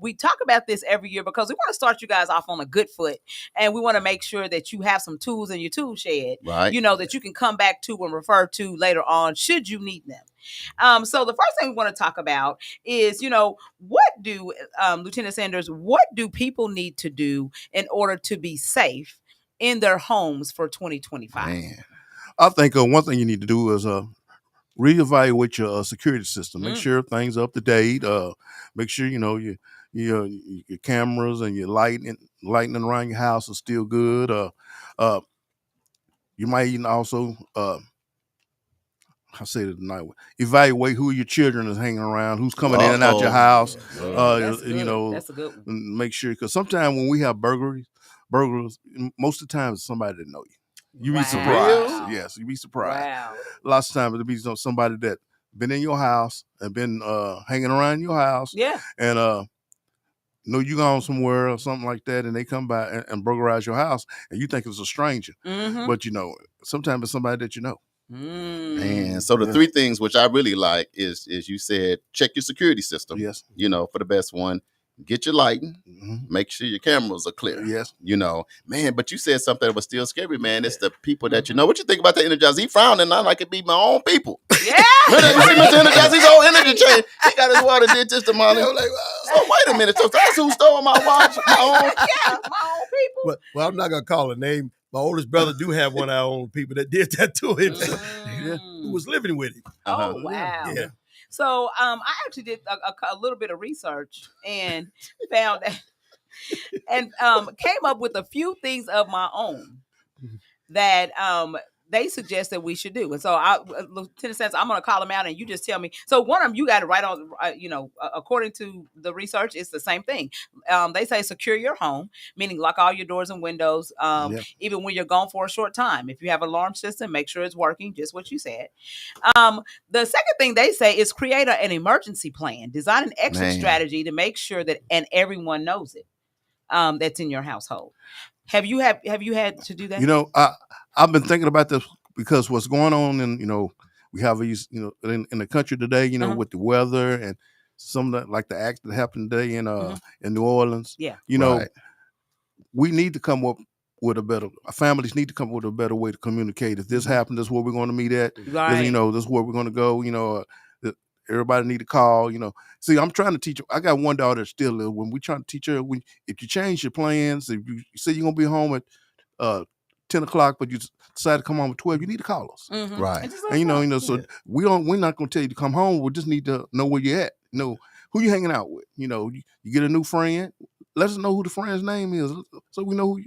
We talk about this every year because we want to start you guys off on a good foot, and we want to make sure that you have some tools in your tool shed, right? That you can come back to and refer to later on should you need them. So the first thing we want to talk about is, what do, Lieutenant Sanders, what do people need to do in order to be safe in their homes for 2025? Man, I think one thing you need to do is reevaluate your security system. Make sure things are up to date. Make sure your cameras and your lighting around your house are still good. You might even also evaluate who your children is hanging around, who's coming in and out your house. That's a good one. Make sure, because sometimes when we have burglars, most of the time it's somebody that know you. You be surprised. Wow. Yes, you be surprised. Wow. Lots of times it'll be somebody that been in your house and been hanging around your house. Yeah. And know you gone somewhere or something like that, and they come by and burglarize your house, and you think it's a stranger. Mm-hmm. But sometimes it's somebody that you know. And so the 3 things which I really like is you said check your security system. Yes. For the best one. Get your lighting. Make sure your cameras are clear. Yes. Man, but you said something that was still scary, man. It's the people that you know. What you think about the Energizer? He frowning, not like it be my own people. Yeah. Mr. Energizer, he's on energy chain. He got his water did just Damali. Like, oh, wait a minute. So that's who stole my watch. My own. Yeah, my own people. Well, I'm not gonna call a name. My oldest brother do have one of our own people that did that to him, who was living with him. Oh, wow. Yeah. So I actually did a little bit of research and found that, and came up with a few things of my own that they suggest that we should do. And so Lieutenant Sanders, I'm going to call them out and you just tell me. So one of them, you got it right on, according to the research, it's the same thing. They say secure your home, meaning lock all your doors and windows, even when you're gone for a short time. If you have an alarm system, make sure it's working, just what you said. The second thing they say is create an emergency plan, design an exit strategy to make sure that, and everyone knows it, that's in your household. Have you had to do that? I've been thinking about this because what's going on, and we have these, in the country today, with the weather and some of the, like the act that happened today in New Orleans. Yeah, we need to come up with a better. Families need to come up with a better way to communicate. If this happened, this is where we're going to meet at. Right. This is where we're going to go. Everybody need to call. See, I'm trying to teach. I got one daughter that's still little. When we trying to teach her, if you change your plans, if you say you're gonna be home at 10 o'clock, but you decide to come home at 12, you need to call us. Mm-hmm. Right. And so we're not gonna tell you to come home. We just need to know where you're at. Know who you hanging out with. You get a new friend. Let us know who the friend's name is, so we know who.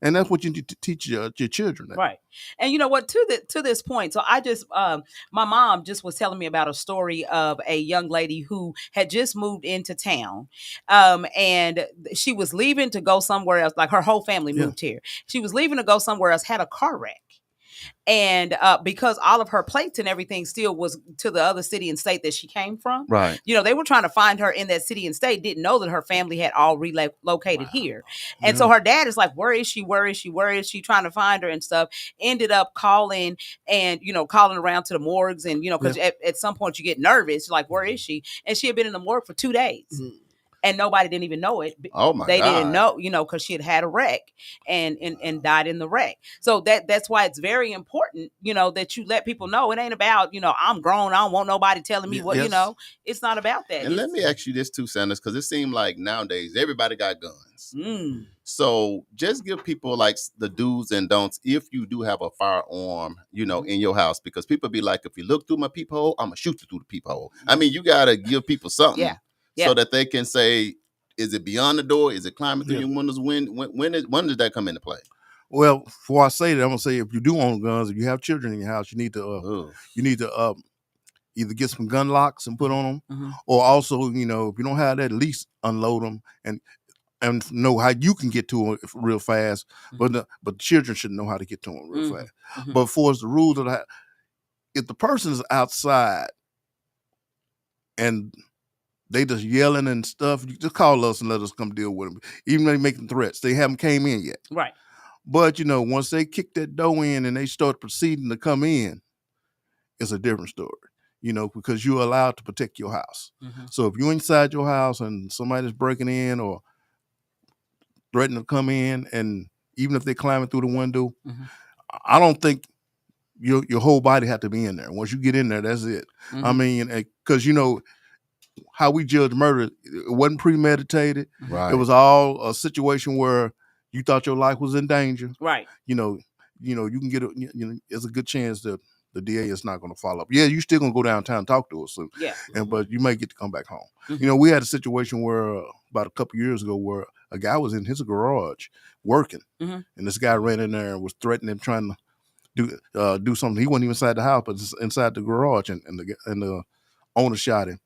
And that's what you need to teach your children. Right. And you know what, to this point, so I just, my mom just was telling me about a story of a young lady who had just moved into town. And she was leaving to go somewhere else. Like her whole family moved here. She was leaving to go somewhere else, had a car wreck. And because all of her plates and everything still was to the other city and state that she came from, right? They were trying to find her in that city and state. Didn't know that her family had all relocated here, and so her dad is like, "Where is she? Where is she? Where is she?" Trying to find her and stuff. Ended up calling and calling around to the morgues and because at some point you get nervous, like, "Where is she?" And she had been in the morgue for 2 days. Mm-hmm. And nobody didn't even know it. Oh my God. They didn't know, because she had a wreck and died in the wreck. So that's why it's very important, that you let people know it ain't about, I'm grown. I don't want nobody telling me what, it's not about that. And let me ask you this too, Sanders, because it seems like nowadays everybody got guns. Mm. So just give people like the do's and don'ts if you do have a firearm, in your house, because people be like, if you look through my peephole, I'm gonna shoot you through the peephole. I mean, you gotta give people something. Yeah. So that they can say, is it beyond the door? Is it climbing through your windows? When does that come into play? Well, before I say that, I'm gonna say if you do own guns, if you have children in your house, you need to either get some gun locks and put on them, or also if you don't have that, at least unload them and know how you can get to them real fast. But the children should know how to get to them real fast. But for the rules that if the person is outside and they just yelling and stuff, you just call us and let us come deal with them. Even when they making threats, they haven't came in yet. Right. But, once they kick that door in and they start proceeding to come in, it's a different story, because you're allowed to protect your house. Mm-hmm. So if you're inside your house and somebody's breaking in or threatening to come in, and even if they're climbing through the window, I don't think your whole body had to be in there. Once you get in there, that's it. I mean, because, how we judge murder, it wasn't premeditated. Right. It was all a situation where you thought your life was in danger. Right. You can get it's a good chance that the DA is not going to follow up. Yeah, you still going to go downtown and talk to us. So, but you may get to come back home. Mm-hmm. We had a situation where about a couple years ago where a guy was in his garage working, and this guy ran in there and was threatening him, trying to do something. He wasn't even inside the house, but inside the garage, and the owner shot him.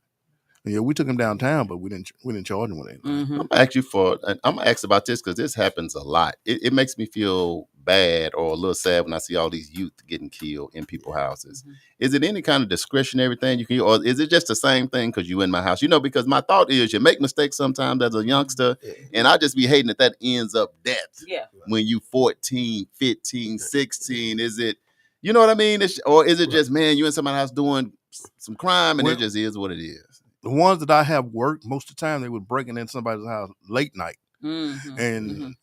Yeah, we took him downtown, but we didn't charge him with anything. I'm gonna ask about this because this happens a lot. It makes me feel bad or a little sad when I see all these youth getting killed in people's houses. Is it any kind of discretionary thing you can, or is it just the same thing because you in my house? Because my thought is you make mistakes sometimes as a youngster, and I just be hating that ends up death. Yeah. When you 14, 15, 16, is it? You know what I mean? Or is it just, man, you in somebody's house doing some crime and it just is what it is? The ones that I have worked, most of the time they were breaking in somebody's house late night and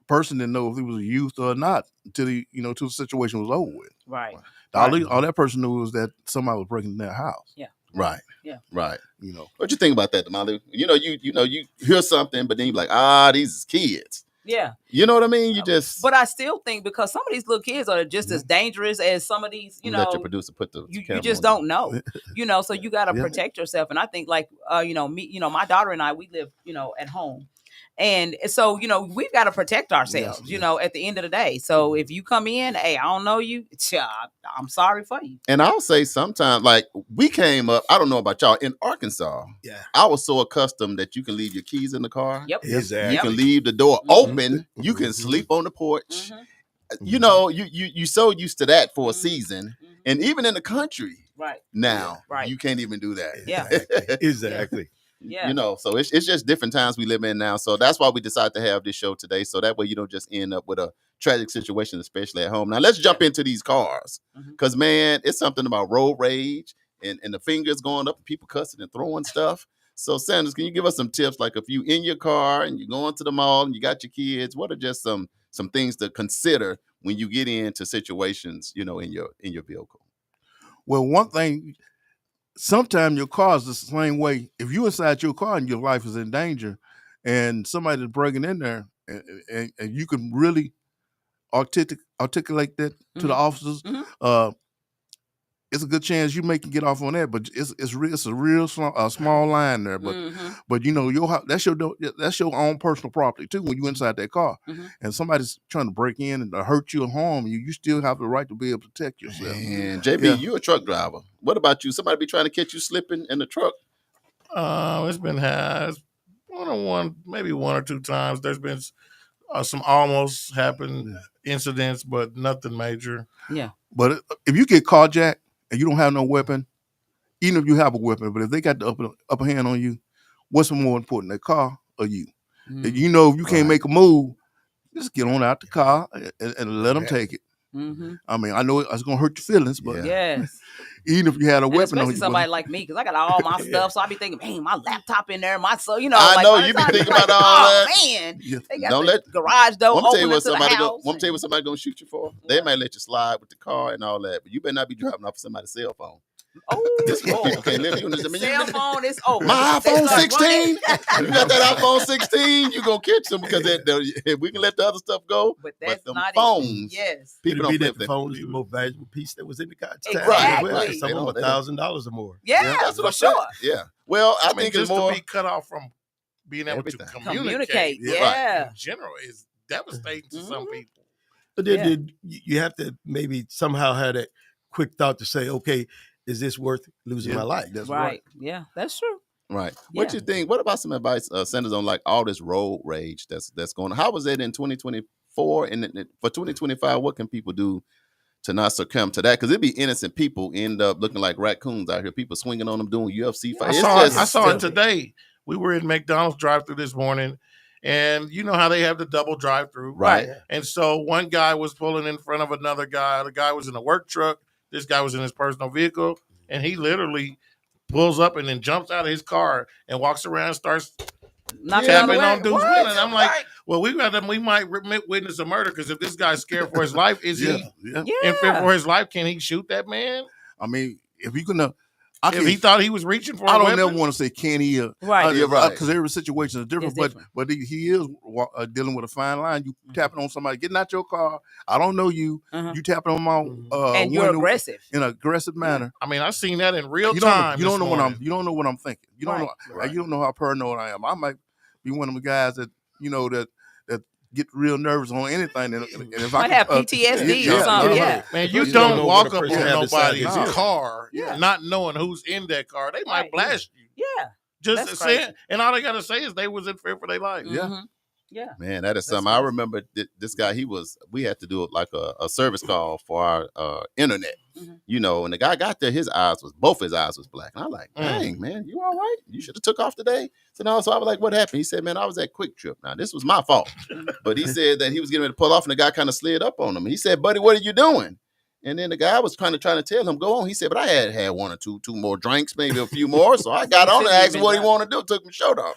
person didn't know if he was a youth or not until till the situation was over with. Right. All that person knew was that somebody was breaking in their house. Yeah. Right. Yeah. Right. What you think about that, Damali? You hear something, but then you're like, these is kids. Yeah. You know what I mean? You just. But I still think because some of these little kids are just as dangerous as some of these, Let your producer put the you camera just on don't know, so you got to protect yourself. And I think like, me, my daughter and I, we live, at home. And so, we've got to protect ourselves, at the end of the day. So if you come in, hey, I don't know you, I'm sorry for you. And I'll say sometimes, like we came up, I don't know about y'all, in Arkansas. Yeah. I was so accustomed that you can leave your keys in the car. Yep. Exactly. You can leave the door open. You can sleep on the porch. You so used to that for a season. And even in the country now, you can't even do that. Yeah. Exactly. Yeah. So it's just different times we live in now. So that's why we decided to have this show today. So that way you don't just end up with a tragic situation, especially at home. Now let's jump into these cars. Because man, it's something about road rage and the fingers going up, people cussing and throwing stuff. So Sanders, can you give us some tips? Like if you in your car and you're going to the mall and you got your kids, what are just some things to consider when you get into situations, in your vehicle? Well, one thing, sometimes your car is the same way. If you inside your car and your life is in danger and somebody's breaking in there and you can really articulate that to the officers, it's a good chance you may can get off on that, but it's a real small line there. But that's your own personal property too. When you inside that car and somebody's trying to break in and hurt you or harm you, you still have the right to be able to protect yourself. And JB, you a truck driver. What about you? Somebody be trying to catch you slipping in the truck? It's been one-on-one, maybe one or two times. There's been some almost happened incidents, but nothing major. Yeah. But if you get carjacked and you don't have no weapon, even if you have a weapon, but if they got the upper hand on you, what's more important, the car or you? If you know if you can't make a move, just get on out the car and let them take it. I mean, I know it's going to hurt your feelings, but yes. Even if you had a weapon on you. Somebody like me, because I got all my stuff, so I be thinking, man, my laptop in there, my I know, you be thinking about all that. Oh, man, they got the garage door open to the house. Let me tell you what somebody going to shoot you for. They might let you slide with the car and all that, but you better not be driving off somebody's cell phone. Oh, people can't live. Cell phone is over. My iPhone 16. You got that iPhone 16, you gonna catch them because we can let the other stuff go. But that's the not phones. Yes, people don't flip that. Phone is the most valuable piece that was in the car. Exactly. Some of them $1,000 or more. Yeah, that's for sure. Yeah. Well, I think just it's more to be cut off from being able to communicate. Yeah. In general, is devastating to some people. But then you have to maybe somehow have that quick thought to say, okay, is this worth losing my life? That's right. Yeah, that's true. Right. Yeah. What you think? What about some advice, Sanders, on like all this road rage that's going on? How was it in 2024? And for 2025, what can people do to not succumb to that? Because it'd be innocent people end up looking like raccoons out here. People swinging on them doing UFC fights. I saw it today. We were in McDonald's drive-thru this morning. And you know how they have the double drive-thru. Right. And so one guy was pulling in front of another guy. The guy was in a work truck. This guy was in his personal vehicle, and he literally pulls up and then jumps out of his car and walks around and starts tapping on dudes' window. And I'm like, well, we might witness a murder because if this guy's scared for his life, is he in fear for his life? Can he shoot that man? I mean, if you can... if he thought he was reaching for I don't never want to say can he, right? Because every situation is different. But he is dealing with a fine line. You tapping on somebody, getting out your car. I don't know you. You tapping on my and you're aggressive in an aggressive manner. I mean, I've seen that in real time. You don't know what I'm thinking. You don't know. You don't know how paranoid I am. I might be one of the guys that that get real nervous on anything. And if I have PTSD or something. Yeah, man, you don't walk up on nobody's car, not knowing who's in that car. They might blast you. Yeah, just saying, and all they gotta say is they was in fear for their life. Yeah, man, that is something. I remember this guy. We had to do like a service call for our internet, and the guy got there. Both his eyes was black, and I'm like, dang, man, you all right? You should have took off today. So I was like, what happened? He said, man, I was at Quick Trip. Now this was my fault, but he said that he was getting ready to pull off, and the guy kind of slid up on him, and he said, buddy, what are you doing? And then the guy was kind of trying to tell him, go on. He said, but I had one or two more drinks, maybe a few more. So I got on and asked him what he wanted to do. Took his shirt off.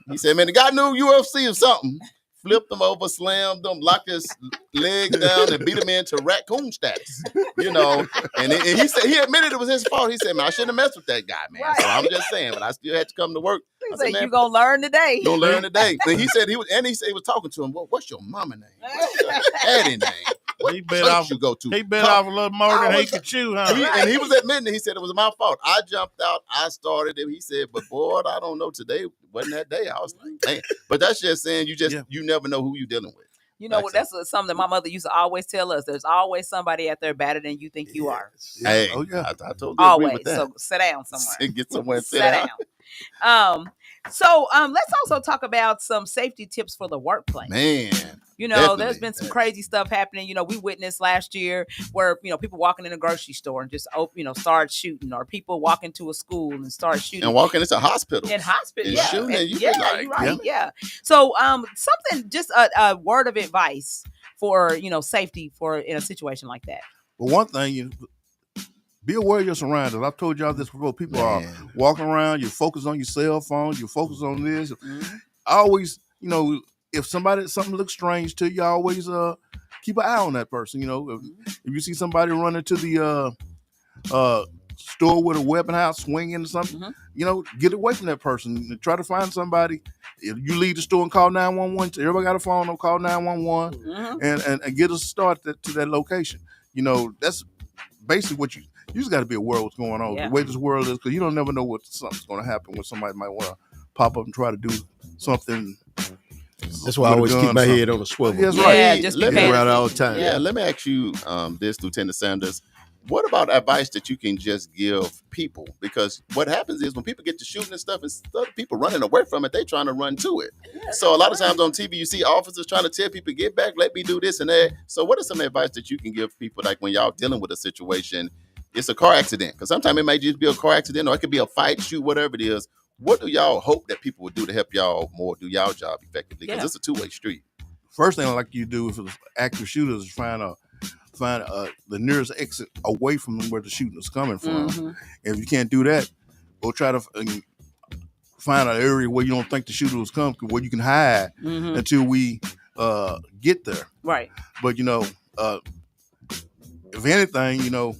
He said, man, the guy knew UFC or something. flipped him over, slammed him, locked his legs down, and beat him into raccoon status. And he said he admitted it was his fault. He said, "Man, I shouldn't have messed with that guy, man." Right. So I'm just saying, but I still had to come to work. He said, "You gonna learn today." Gonna learn today. And he said he was talking to him. Well, what's your mama name? What's your daddy name? He bit off you go to. He bit off a little more than he could chew, huh? And he was admitting it. He said it was my fault. I jumped out. I started it. He said, "But boy, I don't know. Today wasn't that day." I was like, "Man," but that's just saying you never know who you're dealing with. That's something that my mother used to always tell us. There's always somebody out there better than you think you are. Hey, I totally agree with that. So sit down somewhere. Get somewhere and sit down. So let's also talk about some safety tips for the workplace. Man, there's been some crazy stuff happening. We witnessed last year where, people walking in a grocery store and just, start shooting, or people walking to a school and start shooting. And walking into hospitals. In hospitals, yeah. Shooting, and you're right, yeah. So something, just a word of advice for, safety in a situation like that. Well, one thing, be aware of your surroundings. I've told y'all this before. People are walking around, you focus on your cell phone, you focus on this. Mm-hmm. I always, if something looks strange to you, always keep an eye on that person. If you see somebody running to the store with a weapon out swinging or something, get away from that person. Try to find somebody. If you leave the store and call 911, everybody got a phone, don't call 911 and get a start to that location. That's basically what you just got to be aware of what's going on. The way this world is, because you don't never know something's going to happen when somebody might want to pop up and try to do something. That's why I always keep my head on a swivel. That's right. Yeah, just be around all the time. Yeah, let me ask you this, Lieutenant Sanders. What about advice that you can just give people? Because what happens is when people get to shooting and stuff, people running away from it, they trying to run to it. So a lot of times on TV, you see officers trying to tell people, get back, let me do this and that. So what is some advice that you can give people, like when y'all dealing with a situation, it's a car accident? Because sometimes it might just be a car accident, or it could be a fight, shoot, whatever it is. What do y'all hope that people would do to help y'all more do y'all job effectively? Because it's a two-way street. First thing I like you to do if it's active shooters is find the nearest exit away from where the shooting is coming from. Mm-hmm. If you can't do that, go try to find an area where you don't think the shooter was coming, where you can hide until we get there. Right. But if anything,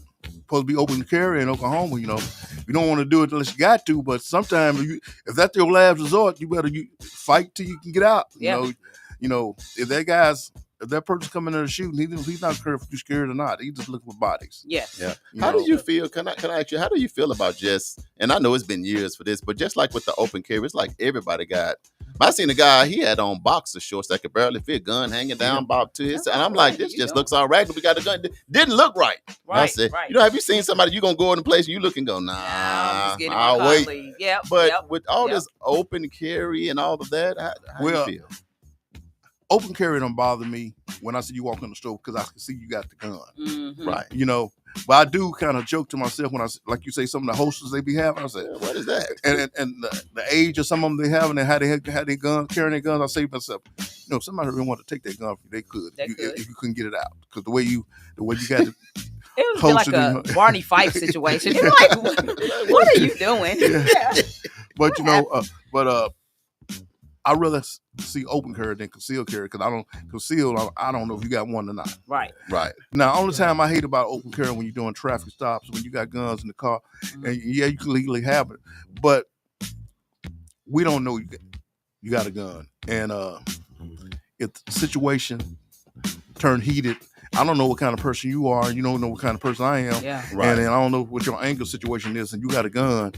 supposed to be open to carry in Oklahoma. You don't want to do it unless you got to. But sometimes, if that's your last resort, you better fight till you can get out. Yeah. If that person's coming there shooting, he's not sure if you're scared or not. He's just looking for bodies. Yes. Yeah. How do you feel? Can I ask you? How do you feel about and I know it's been years for this, but just like with the open carry, it's like everybody got. I seen a guy, he had on boxer shorts that could barely fit, gun hanging down about to his, and I'm like, this just looks all right. But we got a gun. Didn't look right. Right. I said, have you seen somebody you gonna go in a place and you look and go, nah, I'll wait. Yeah. But with all this open carry and all of that, how do you feel? Open carry don't bother me when I see you walk in the store because I can see you got the gun. Mm-hmm. Right. But I do kind of joke to myself when like you say, some of the holsters they be having, I say, what is that? And the age of some of them they have and how they had their guns, carrying their guns, I say to myself, if somebody really wanted to take that gun from you, they could. If you couldn't get it out. Because the way you got it. It was like a Barney Fife situation. It's like, what are you doing? Yeah. But I'd rather see open carry than concealed carry because I don't know if you got one or not. Right. Now, only time I hate about open carry when you're doing traffic stops, when you got guns in the car, and you can legally have it, but we don't know you got a gun. And if the situation turned heated, I don't know what kind of person you are, and you don't know what kind of person I am. Yeah. Right. And I don't know what your anger situation is, and you got a gun.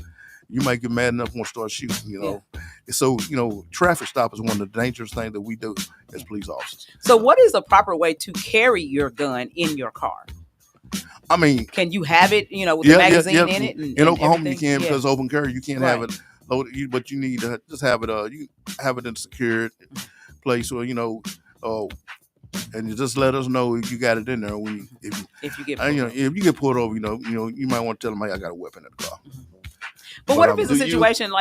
You might get mad enough and want to start shooting, Yeah. So, traffic stop is one of the dangerous things that we do as police officers. So what is a proper way to carry your gun in your car? I mean, can you have it, with the magazine in it? In Oklahoma, you can because open carry, you can't have it loaded, but you need to just have it, you have it in a secured place or, and you just let us know if you got it in there. If you get pulled over. If you get pulled over, you might want to tell them, hey, I got a weapon in the car. Mm-hmm. But what if it's a situation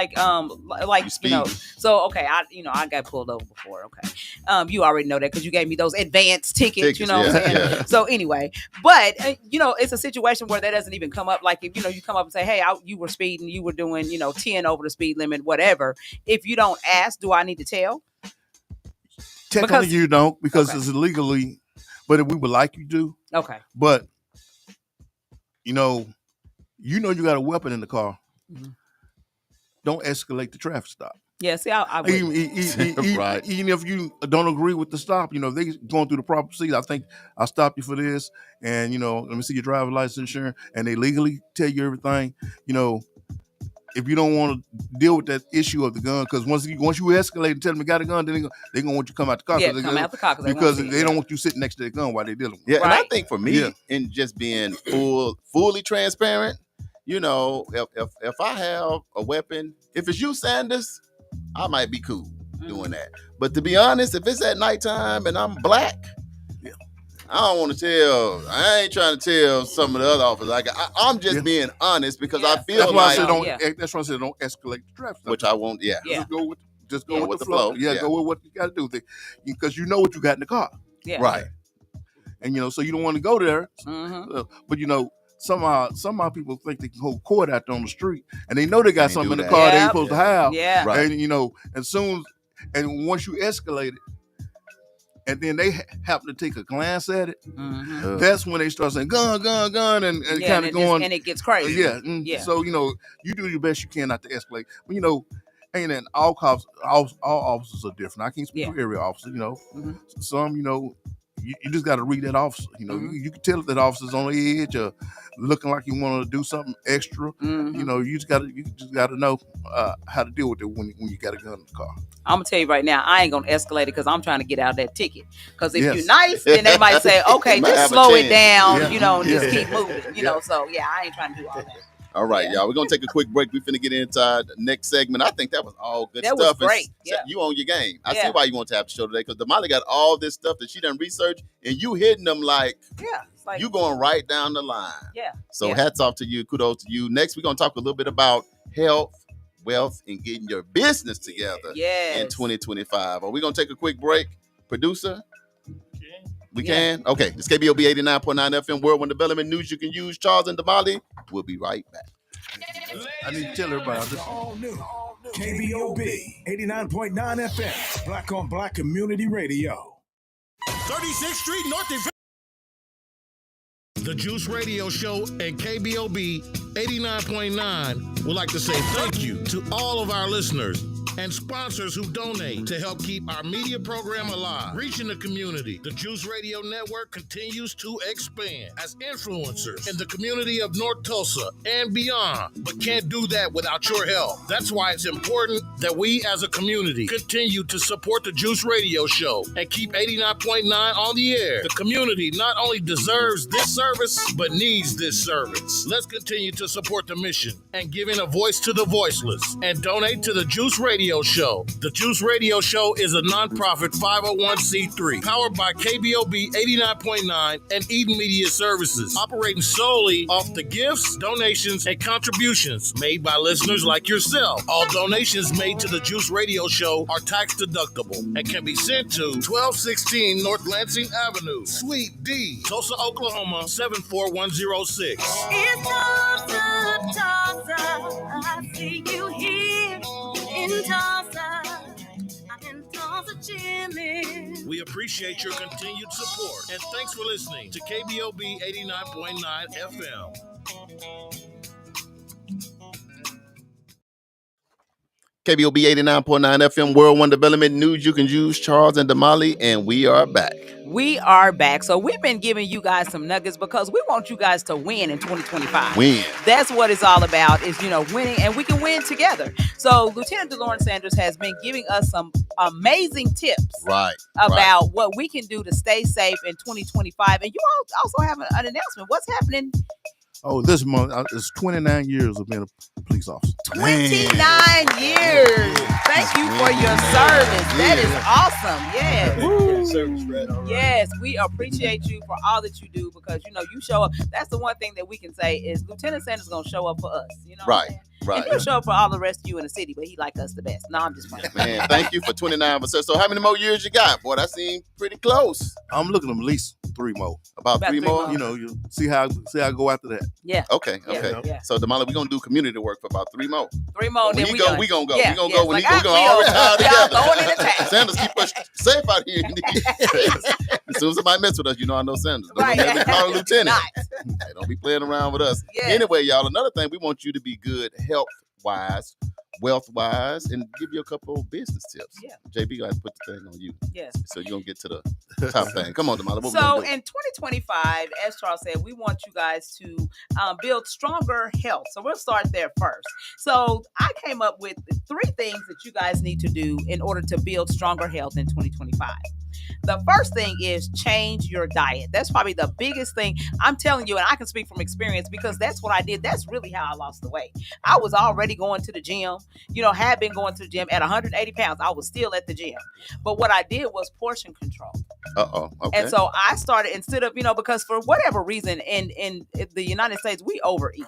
so okay, I got pulled over before. Okay, you already know that because you gave me those advance tickets. You know what I'm saying? Yeah. So anyway, but it's a situation where that doesn't even come up. Like if you come up and say, hey, you were speeding, you were doing 10 over the speed limit, whatever. If you don't ask, do I need to tell? Technically, you don't because it's illegally, but we would like you to. Okay. But you got a weapon in the car. Mm-hmm. Don't escalate the traffic stop. Yeah, see, I would. Even if you don't agree with the stop, if they going through the proper procedure, I think I stopped you for this, and let me see your driver's license, insurance, and they legally tell you everything. If you don't want to deal with that issue of the gun, because once you escalate and tell them you got a gun, then they're gonna want you to come out the car. Yeah, come out the car because they don't want you sitting next to the gun while they're dealing with it. Yeah, right. And I think for me, in just being fully transparent, if I have a weapon, if it's you, Sanders, I might be cool doing that. But to be honest, if it's at nighttime and I'm black, I don't want to tell. I ain't trying to tell some of the other officers. I'm just being honest because I feel that's why I said don't escalate the traffic. Which I won't. Yeah. Just go with the flow. Yeah, go with what you got to do because you know what you got in the car. Yeah. Right. And so you don't want to go there. Mm-hmm. But somehow people think they can hold court out there on the street, and they know they got something in the car they ain't supposed to have. Yeah. Right. And once you escalate it, and then they happen to take a glance at it, that's when they start saying gun, and kind of going, and it gets crazy. Yeah. So you do your best you can not to escalate. But ain't that all cops, all officers are different. I can't speak for every officer. Some you just got to read that officer. You can tell if that officer's on the edge or looking like you want to do something extra. You just got to know how to deal with it when you got a gun in the car. I'm gonna tell you right now, I ain't gonna escalate it because I'm trying to get out of that ticket. Because if you're nice, then they might say, okay, just slow it down, and just keep moving. So I ain't trying to do all that. All right, y'all. We're going to take a quick break. We're finna get inside the next segment. I think that was all good stuff. That was great. You on your game. I see why you want to have the show today because Damali got all this stuff that she done researched and you hitting them like you going right down the line. Yeah. So hats off to you. Kudos to you. Next, we're going to talk a little bit about health, wealth, and getting your business together in 2025. Are we going to take a quick break? Producer? We can? Okay. It's KBOB 89.9 FM, World One Development News you can use. Charles and Damali. We'll be right back. I need to tell everybody. All new. KBOB 89.9 FM, Black on Black Community Radio. 36th Street North Event. The Juice Radio Show and KBOB 89.9 would like to say thank you to all of our listeners and sponsors who donate to help keep our media program alive, reaching the community. The Juice Radio Network continues to expand as influencers in the community of North Tulsa and beyond, but can't do that without your help. That's why it's important that we as a community continue to support the Juice Radio Show and keep 89.9 on the air. The community not only deserves this service, but needs this service. Let's continue to support the mission and giving a voice to the voiceless and donate to the Juice Radio Show. The Juice Radio Show is a nonprofit 501c3 powered by KBOB 89.9 and Eden Media Services, operating solely off the gifts, donations, and contributions made by listeners like yourself. All donations made to the Juice Radio Show are tax deductible and can be sent to 1216 North Lansing Avenue, Suite D, Tulsa, Oklahoma 74106. It's Tulsa, Tulsa. I see you here in Tulsa. I'm in Tulsa chillin'. We appreciate your continued support and thanks for listening to KBOB 89.9 FM. KBOB 89.9 FM, World One Development News you can use. Charles and Damali, and we are back. We are back. So we've been giving you guys some nuggets because we want you guys to win in 2025. Win. That's what it's all about is, winning, and we can win together. So Lieutenant DeLawrence Sanders has been giving us some amazing tips about what we can do to stay safe in 2025. And you all also have an announcement. What's happening? Oh, this month, it's 29 years of being a police officer. 29 years. Thank you for your service. That is awesome. Yes. Yes, we appreciate you for all that you do because, you show up. That's the one thing that we can say is Lieutenant Sanders is going to show up for us. Right. And he'll show up for all the rest of you in the city, but he like us the best. No, I'm just playing. Man, thank you for 29%. So how many more years you got? Boy, that seems pretty close. I'm looking at least 3 more. About three more? You see how I go after that. Yeah. Okay. Yeah. So Damali, we're gonna do community work for about 3 more. 3 more, then we go. done. We gonna go. Yeah, We gonna go. Like, We're gonna all retire together. Throwing in the tax. Sanders keep us safe out here in these streets. As soon as somebody mess with us, I know Sanders. Don't ever call a lieutenant. They don't be playing around with us. Yes. Anyway, y'all, another thing, we want you to be good health-wise, wealth-wise, and give you a couple of business tips. Yeah. JB, I put the thing on you. Yes. So you're going to get to the top thing. Come on, Damali. So in 2025, as Charles said, we want you guys to build stronger health. So we'll start there first. So I came up with 3 things that you guys need to do in order to build stronger health in 2025. The first thing is change your diet. That's probably the biggest thing. I'm telling you, and I can speak from experience because that's what I did. That's really how I lost the weight. I was already going to the gym, had been going to the gym at 180 pounds. I was still at the gym. But what I did was portion control. Okay. And so I started, instead of, because for whatever reason in the United States, we overeat.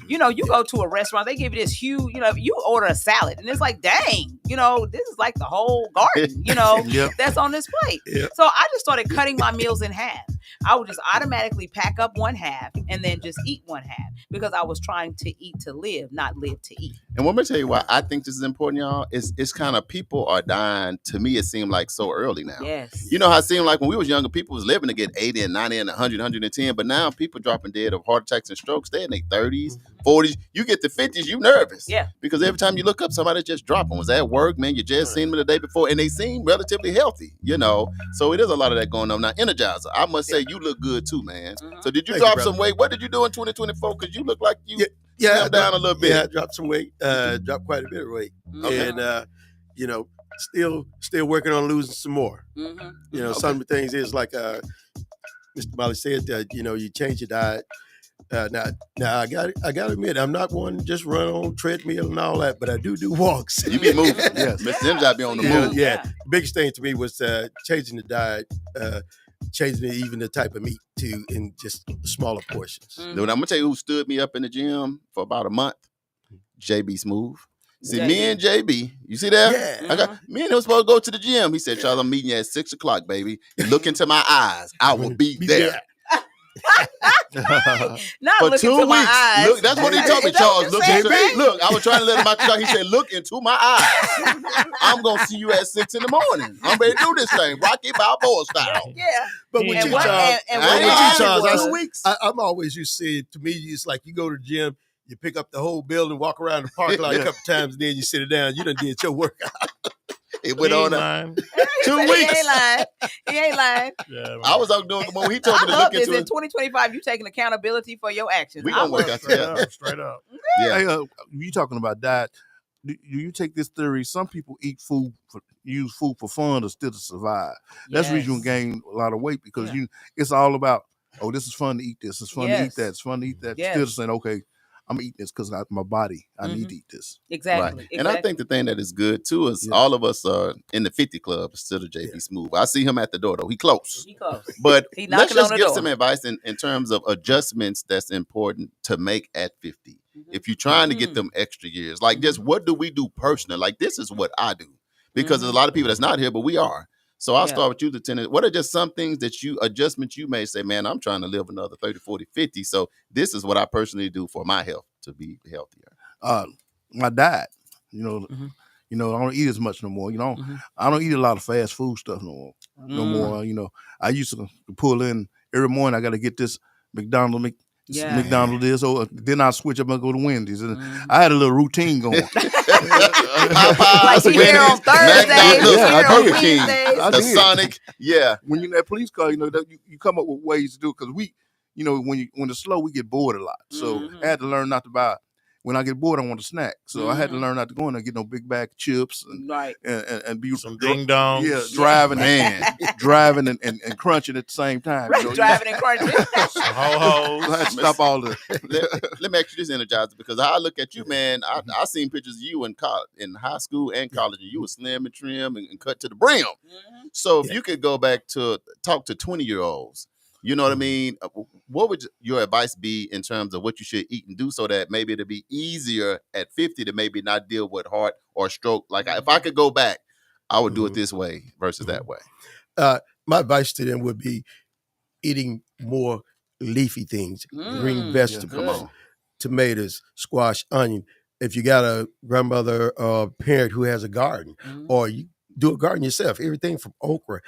You go to a restaurant, they give you this huge, you order a salad and it's like, dang, this is like the whole garden, yep. That's on this plate. Yep. So I just started cutting my meals in half. I would just automatically pack up one half and then just eat one half because I was trying to eat to live, not live to eat. And let me tell you why I think this is important, y'all. It's kind of people are dying. To me, it seemed like so early now. Yes. You know how it seemed like when we was younger, people was living to get 80 and 90 and 100, 110. But now people dropping dead of heart attacks and strokes. They're in their 30s, 40s. You get to 50s, you nervous. Yeah. Because every time you look up, somebody just dropping. Was at work, man. You just seen them the day before, and they seem relatively healthy, So it is a lot of that going on. Now, Energizer, I must say, you look good too, man. Mm-hmm. So did you drop some weight? What did you do in 2024? Because you look like you slimmed down a little bit. Yeah, I dropped some weight. Dropped quite a bit of weight. Okay. And, still working on losing some more. Mm-hmm. Some of the things is like Mr. Molly said that, you change your diet. Now I got to admit, I'm not one to just run on treadmill and all that, but I do walks. You be moving. Yes. Mr. M's be on the move. Yeah. The biggest thing to me was changing the diet, changing even the type of meat to in just smaller portions. Mm-hmm. I'm going to tell you who stood me up in the gym for about a month. JB Smooth. See, me and JB, you see that? Yeah. Me and him supposed to go to the gym. He said, Charles, I'm meeting you at 6 o'clock, baby. You look into my eyes. I will be there. Not for look 2 into weeks. My eyes. Look, that's what he told me, Charles. Look, I was trying to let him out. He said, look into my eyes. I'm going to see you at 6 in the morning. I'm ready to do this thing. Rocky Balboa style. Yeah. But with you, Charles, I'm always used to say, to me, it's like you go to the gym, you pick up the whole building, walk around the parking lot a couple times, and then you sit it down. You done did your workout. It went on 2 weeks. He ain't lying. Yeah, I was out doing when he told me to look into it. In 2025, you taking accountability for your actions. We gonna work out straight up. Yeah. Hey, you talking about diet? Do you take this theory? Some people use food for fun instead to survive. That's the reason you gain a lot of weight because it's all about this is fun to eat this. It's fun to eat that. It's fun to eat that. Instead of saying okay, I'm eating this because my body, I need to eat this. Exactly. Right. And I think the thing that is good too is all of us are in the 50 club instead of JB Smooth. I see him at the door though. He close. But let's just give some advice in terms of adjustments that's important to make at 50. If you're trying to get them extra years, like just what do we do personally? Like this is what I do because there's a lot of people that's not here, but we are. So I'll start with you, Lieutenant. What are just some things that adjustments you may say, man, I'm trying to live another 30, 40, 50. So this is what I personally do for my health to be healthier. My diet, I don't eat as much no more. I don't eat a lot of fast food stuff no more. I used to pull in every morning. I got to get this McDonald's this, or then I switch up and go to Wendy's. And I had a little routine going. Like here on Thursday, Burger King, the Sonic. Yeah. When you're in that police car, you come up with ways to do it because we, when it's slow, we get bored a lot. So I had to learn not to buy. When I get bored, I want a snack. So I had to learn not to go in there and get no big bag of chips and be some ding dongs. Yeah, driving and crunching at the same time. Driving and crunching. I had to stop all the. Let me ask you this, Energizer, because I look at you, man. I seen pictures of you in high school and college, and you were slim and trim and cut to the brim. So if you could go back to talk to 20-year-olds. You know what I mean? What would your advice be in terms of what you should eat and do so that maybe it'll be easier at 50 to maybe not deal with heart or stroke? Like if I could go back, I would do it this way versus that way. My advice to them would be eating more leafy things, green vegetables, tomatoes, squash, onion. If you got a grandmother or parent who has a garden, or you do a garden yourself. Everything from okra,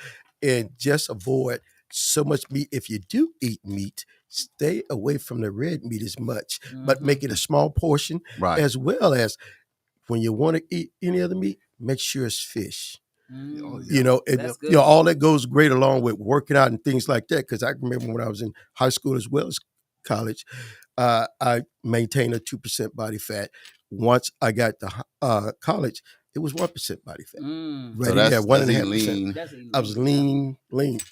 and just avoid so much meat. If you do eat meat, stay away from the red meat as much, but make it a small portion, Right. as well as when you want to eat any other meat, make sure it's fish. You know, and you know, all that goes great along with working out and things like that. Because I remember when I was in high school as well as college, I maintained a 2% body fat. Once I got to college, it was 1% body fat. Right, so that's 1.5%. lean. I was lean,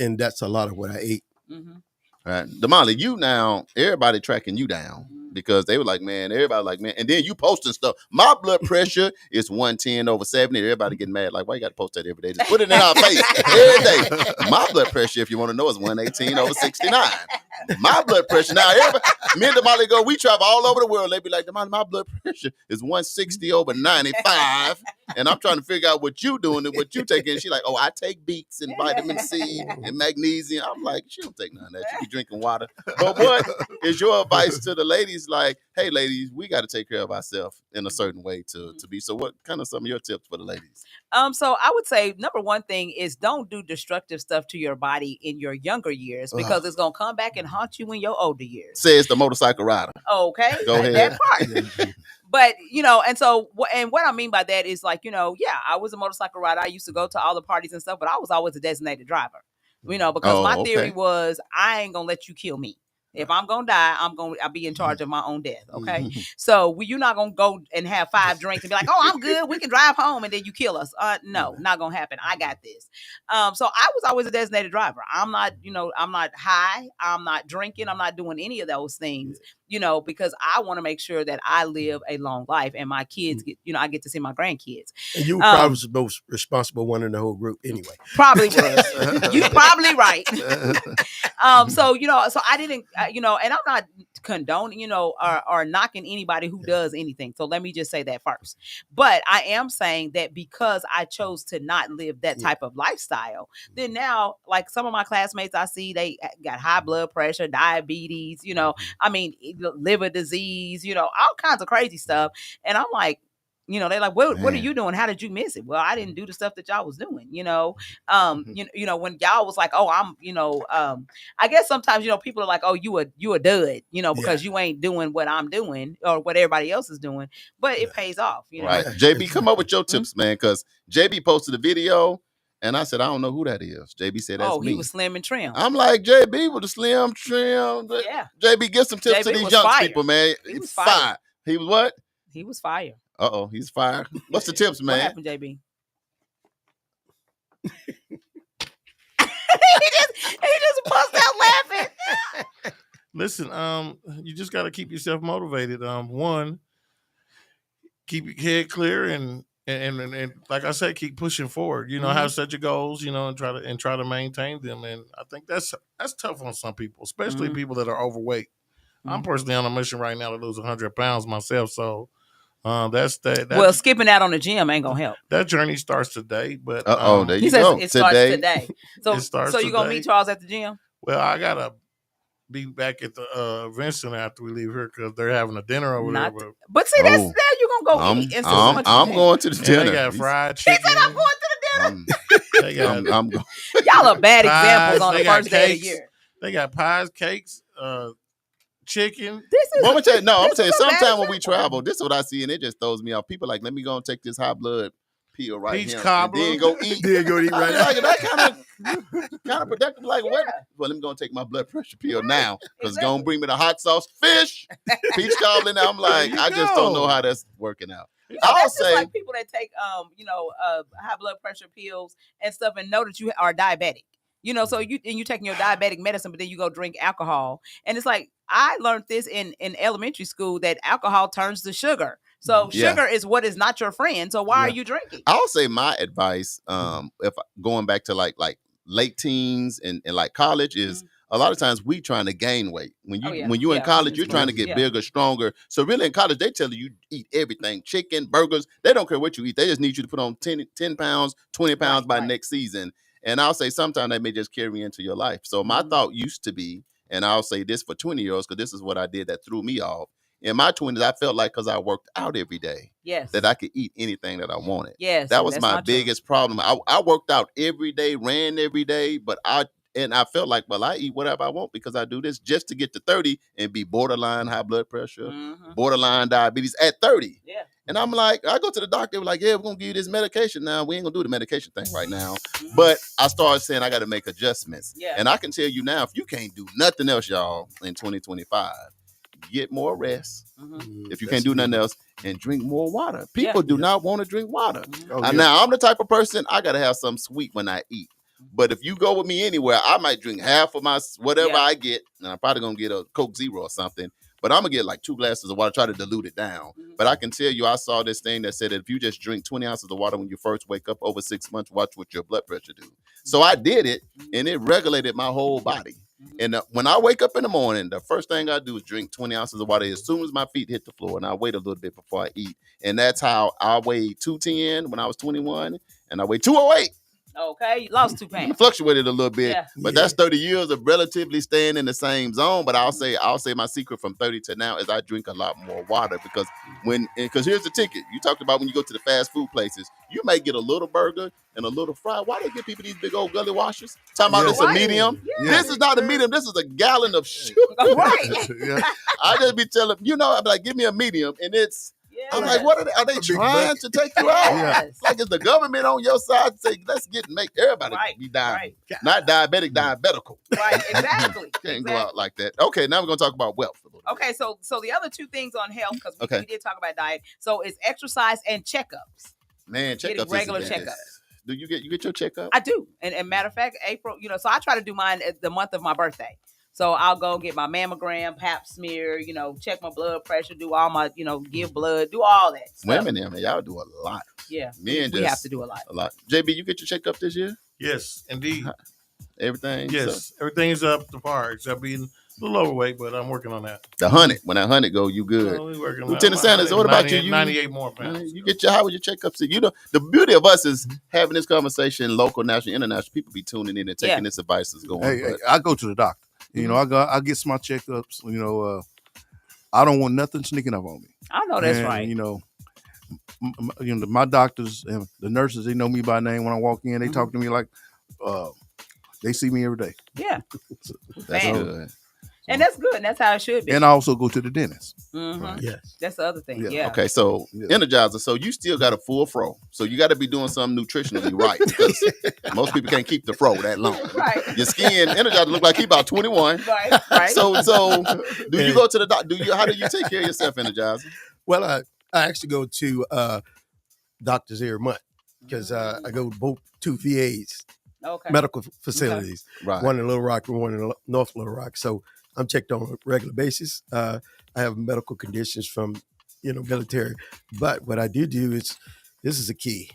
and that's a lot of what I ate. All right, Damali, you now, everybody tracking you down because they were like, man, everybody like, man, and then you posting stuff. My blood pressure is 110/70. Everybody getting mad, like, why you got to post that every day? Just put it in our face every day. My blood pressure, if you want to know, is 118/69. My blood pressure now, everybody, me and Damali go, we travel all over the world. They be like, Damali, my blood pressure is 160/95, and I'm trying to figure out what you doing and what you taking. She like, oh, I take beets and vitamin C and magnesium. I'm like, she don't take none of that. She be drinking water. But what is your advice to the ladies? Like, hey, ladies, we got to take care of ourselves in a certain way to be. So what kind of some of your tips for the ladies? So I would say number one thing is don't do destructive stuff to your body in your younger years because it's gonna come back and haunt you in your older years. Says the motorcycle rider. Okay, Go ahead. That part. But and so what I mean by that is like I was a motorcycle rider. I used to go to all the parties and stuff, but I was always a designated driver. Because my theory was I ain't gonna let you kill me. If I'm gonna die, I'll be in charge of my own death. Okay. So you're not gonna go and have 5 drinks and be like, oh, I'm good, we can drive home, and then you kill us. No, not gonna happen. I got this. So I was always a designated driver. I'm not, I'm not high, I'm not drinking, I'm not doing any of those things, because I want to make sure that I live a long life and my kids get, I get to see my grandkids. And you probably was the most responsible one in the whole group anyway. Probably was. You probably right. So I didn't, and I'm not condoning, or knocking anybody who does anything. So let me just say that first. But I am saying that because I chose to not live that type of lifestyle, then now, like some of my classmates I see, they got high blood pressure, diabetes, liver disease, all kinds of crazy stuff. And I'm like, they're like, what are you doing? How did you miss it? Well, I didn't do the stuff that y'all was doing, when y'all was like, oh, I'm, I guess sometimes, people are like, oh, you a dud, because you ain't doing what I'm doing or what everybody else is doing, but it pays off, Right. JB, come up with your tips, man, because JB posted a video and I said, I don't know who that is. JB said, that's me. He was slim and trim. I'm like, JB with the slim trim. Yeah. JB, give some tips to these young people, man. He was fire. He was what? He was fire. Uh-oh, he's fire. What's the tips, man? What happened, JB? he just bust out laughing. Listen, you just got to keep yourself motivated. One, keep your head clear and like I said, keep pushing forward. Have set your goals, and try to maintain them. And I think that's tough on some people, especially people that are overweight. I'm personally on a mission right now to lose 100 pounds myself. So that's that. Well, skipping out on the gym ain't gonna help. That journey starts today. But there you go. It starts today. So you gonna meet Charles at the gym? Well, I gotta be back at the event center after we leave here because they're having a dinner over there. But see, that's there you gonna go eat. I'm going to the dinner. They got fried chicken. He said I'm going to the dinner. I'm going. Y'all are bad examples on the first day of the year. They got pies, cakes, chicken. I'm gonna tell you. Sometime when we travel, this is what I see, and it just throws me off. People like, let me go and take this high blood pill right Peach here, cobbler. and then go eat. Right now. Like that kind of productive. Like what? Well, let me go and take my blood pressure pill now because it's gonna bring me the hot sauce fish, peach cobbler. Now I'm like, I just don't know how that's working out. I'll say like people that take high blood pressure pills and stuff and know that you are diabetic. So you taking your diabetic medicine, but then you go drink alcohol, and it's like I learned this in elementary school that alcohol turns to sugar. So sugar is what is not your friend. So why are you drinking? I'll say my advice, if going back to like late teens and like college is a lot of times we trying to gain weight. When you in college, you're trying to get bigger, stronger. So really in college, they tell you eat everything, chicken, burgers. They don't care what you eat. They just need you to put on 10 pounds, 20 pounds by next season. And I'll say sometimes that may just carry into your life. So my thought used to be, and I'll say this for 20-year-olds, because this is what I did that threw me off, in my 20s, I felt like because I worked out every day, Yes. that I could eat anything that I wanted. Yes. That was my biggest problem. I worked out every day, ran every day, but I felt like, well, I eat whatever I want because I do this just to get to 30 and be borderline high blood pressure, borderline diabetes at 30. Yeah. And I'm like, I go to the doctor, like, yeah, we're going to give you this medication now. We ain't going to do the medication thing right now. But I started saying I got to make adjustments. Yeah. And I can tell you now, if you can't do nothing else, y'all, in 2025, get more rest. If you can't do nothing else, and drink more water. People do not want to drink water. Now, I'm the type of person, I got to have something sweet when I eat. But if you go with me anywhere, I might drink half of my whatever I get, and I'm probably going to get a Coke Zero or something. But I'm going to get like 2 glasses of water, try to dilute it down. But I can tell you, I saw this thing that said that if you just drink 20 ounces of water when you first wake up over 6 months, watch what your blood pressure do. So I did it, and it regulated my whole body. And when I wake up in the morning, the first thing I do is drink 20 ounces of water as soon as my feet hit the floor, and I wait a little bit before I eat. And that's how I weighed 210 when I was 21, and I weighed 208. Okay, you lost 2 pounds. Fluctuated a little bit, but that's 30 years of relatively staying in the same zone. But I'll say my secret from 30 to now is I drink a lot more water because here's the ticket. You talked about when you go to the fast food places, you may get a little burger and a little fry. Why they give people these big old gully washers? Talking about this a medium. Yeah. This is not a medium. This is a gallon of sugar. Right. I just be telling I'm like, give me a medium, and it's. I'm like, what are they trying to take you out? Yes. Like, is the government on your side to say, let's make everybody be not diabetic, diabetical. Right, exactly. Can't go out like that. Okay, now we're going to talk about wealth. Okay, so the other 2 things on health, because we did talk about diet, so it's exercise and checkups. Man, checkups. Getting regular checkups. Do you get your checkup? I do. And matter of fact, April, so I try to do mine at the month of my birthday. So I'll go get my mammogram, pap smear, check my blood pressure, do all my, give blood, do all that stuff. Women, y'all do a lot. Yeah, men we have to do a lot. A lot. JB, you get your checkup this year? Yes, indeed. Everything? Yes, everything's up to par except being a little overweight, but I'm working on that. The 100. When that 100 go, you good. Lieutenant Sanders, what about you? 98 more pounds. You get how was your checkups? The beauty of us is having this conversation, local, national, international. People be tuning in and taking this advice that's going. Hey, I go to the doctor. I get my checkups. I don't want nothing sneaking up on me. I know that's right. My doctors and the nurses, they know me by name. When I walk in, they talk to me like they see me every day. Yeah, that's good. And that's good. And that's how it should be. And I also go to the dentist. Right. Yes, that's the other thing. Yeah. Okay, so Energizer. So you still got a full fro. So you got to be doing something nutritionally right because most people can't keep the fro that long. Right. Your skin, Energizer look like he about 21. Right. So do you go to the doctor? How do you take care of yourself, Energizer? Well, I actually go to doctors every month because I go to both 2 VAs, medical facilities. Okay. Right. One in Little Rock and one in North Little Rock. So I'm checked on a regular basis. I have medical conditions from, military. But what I do is, this is a key.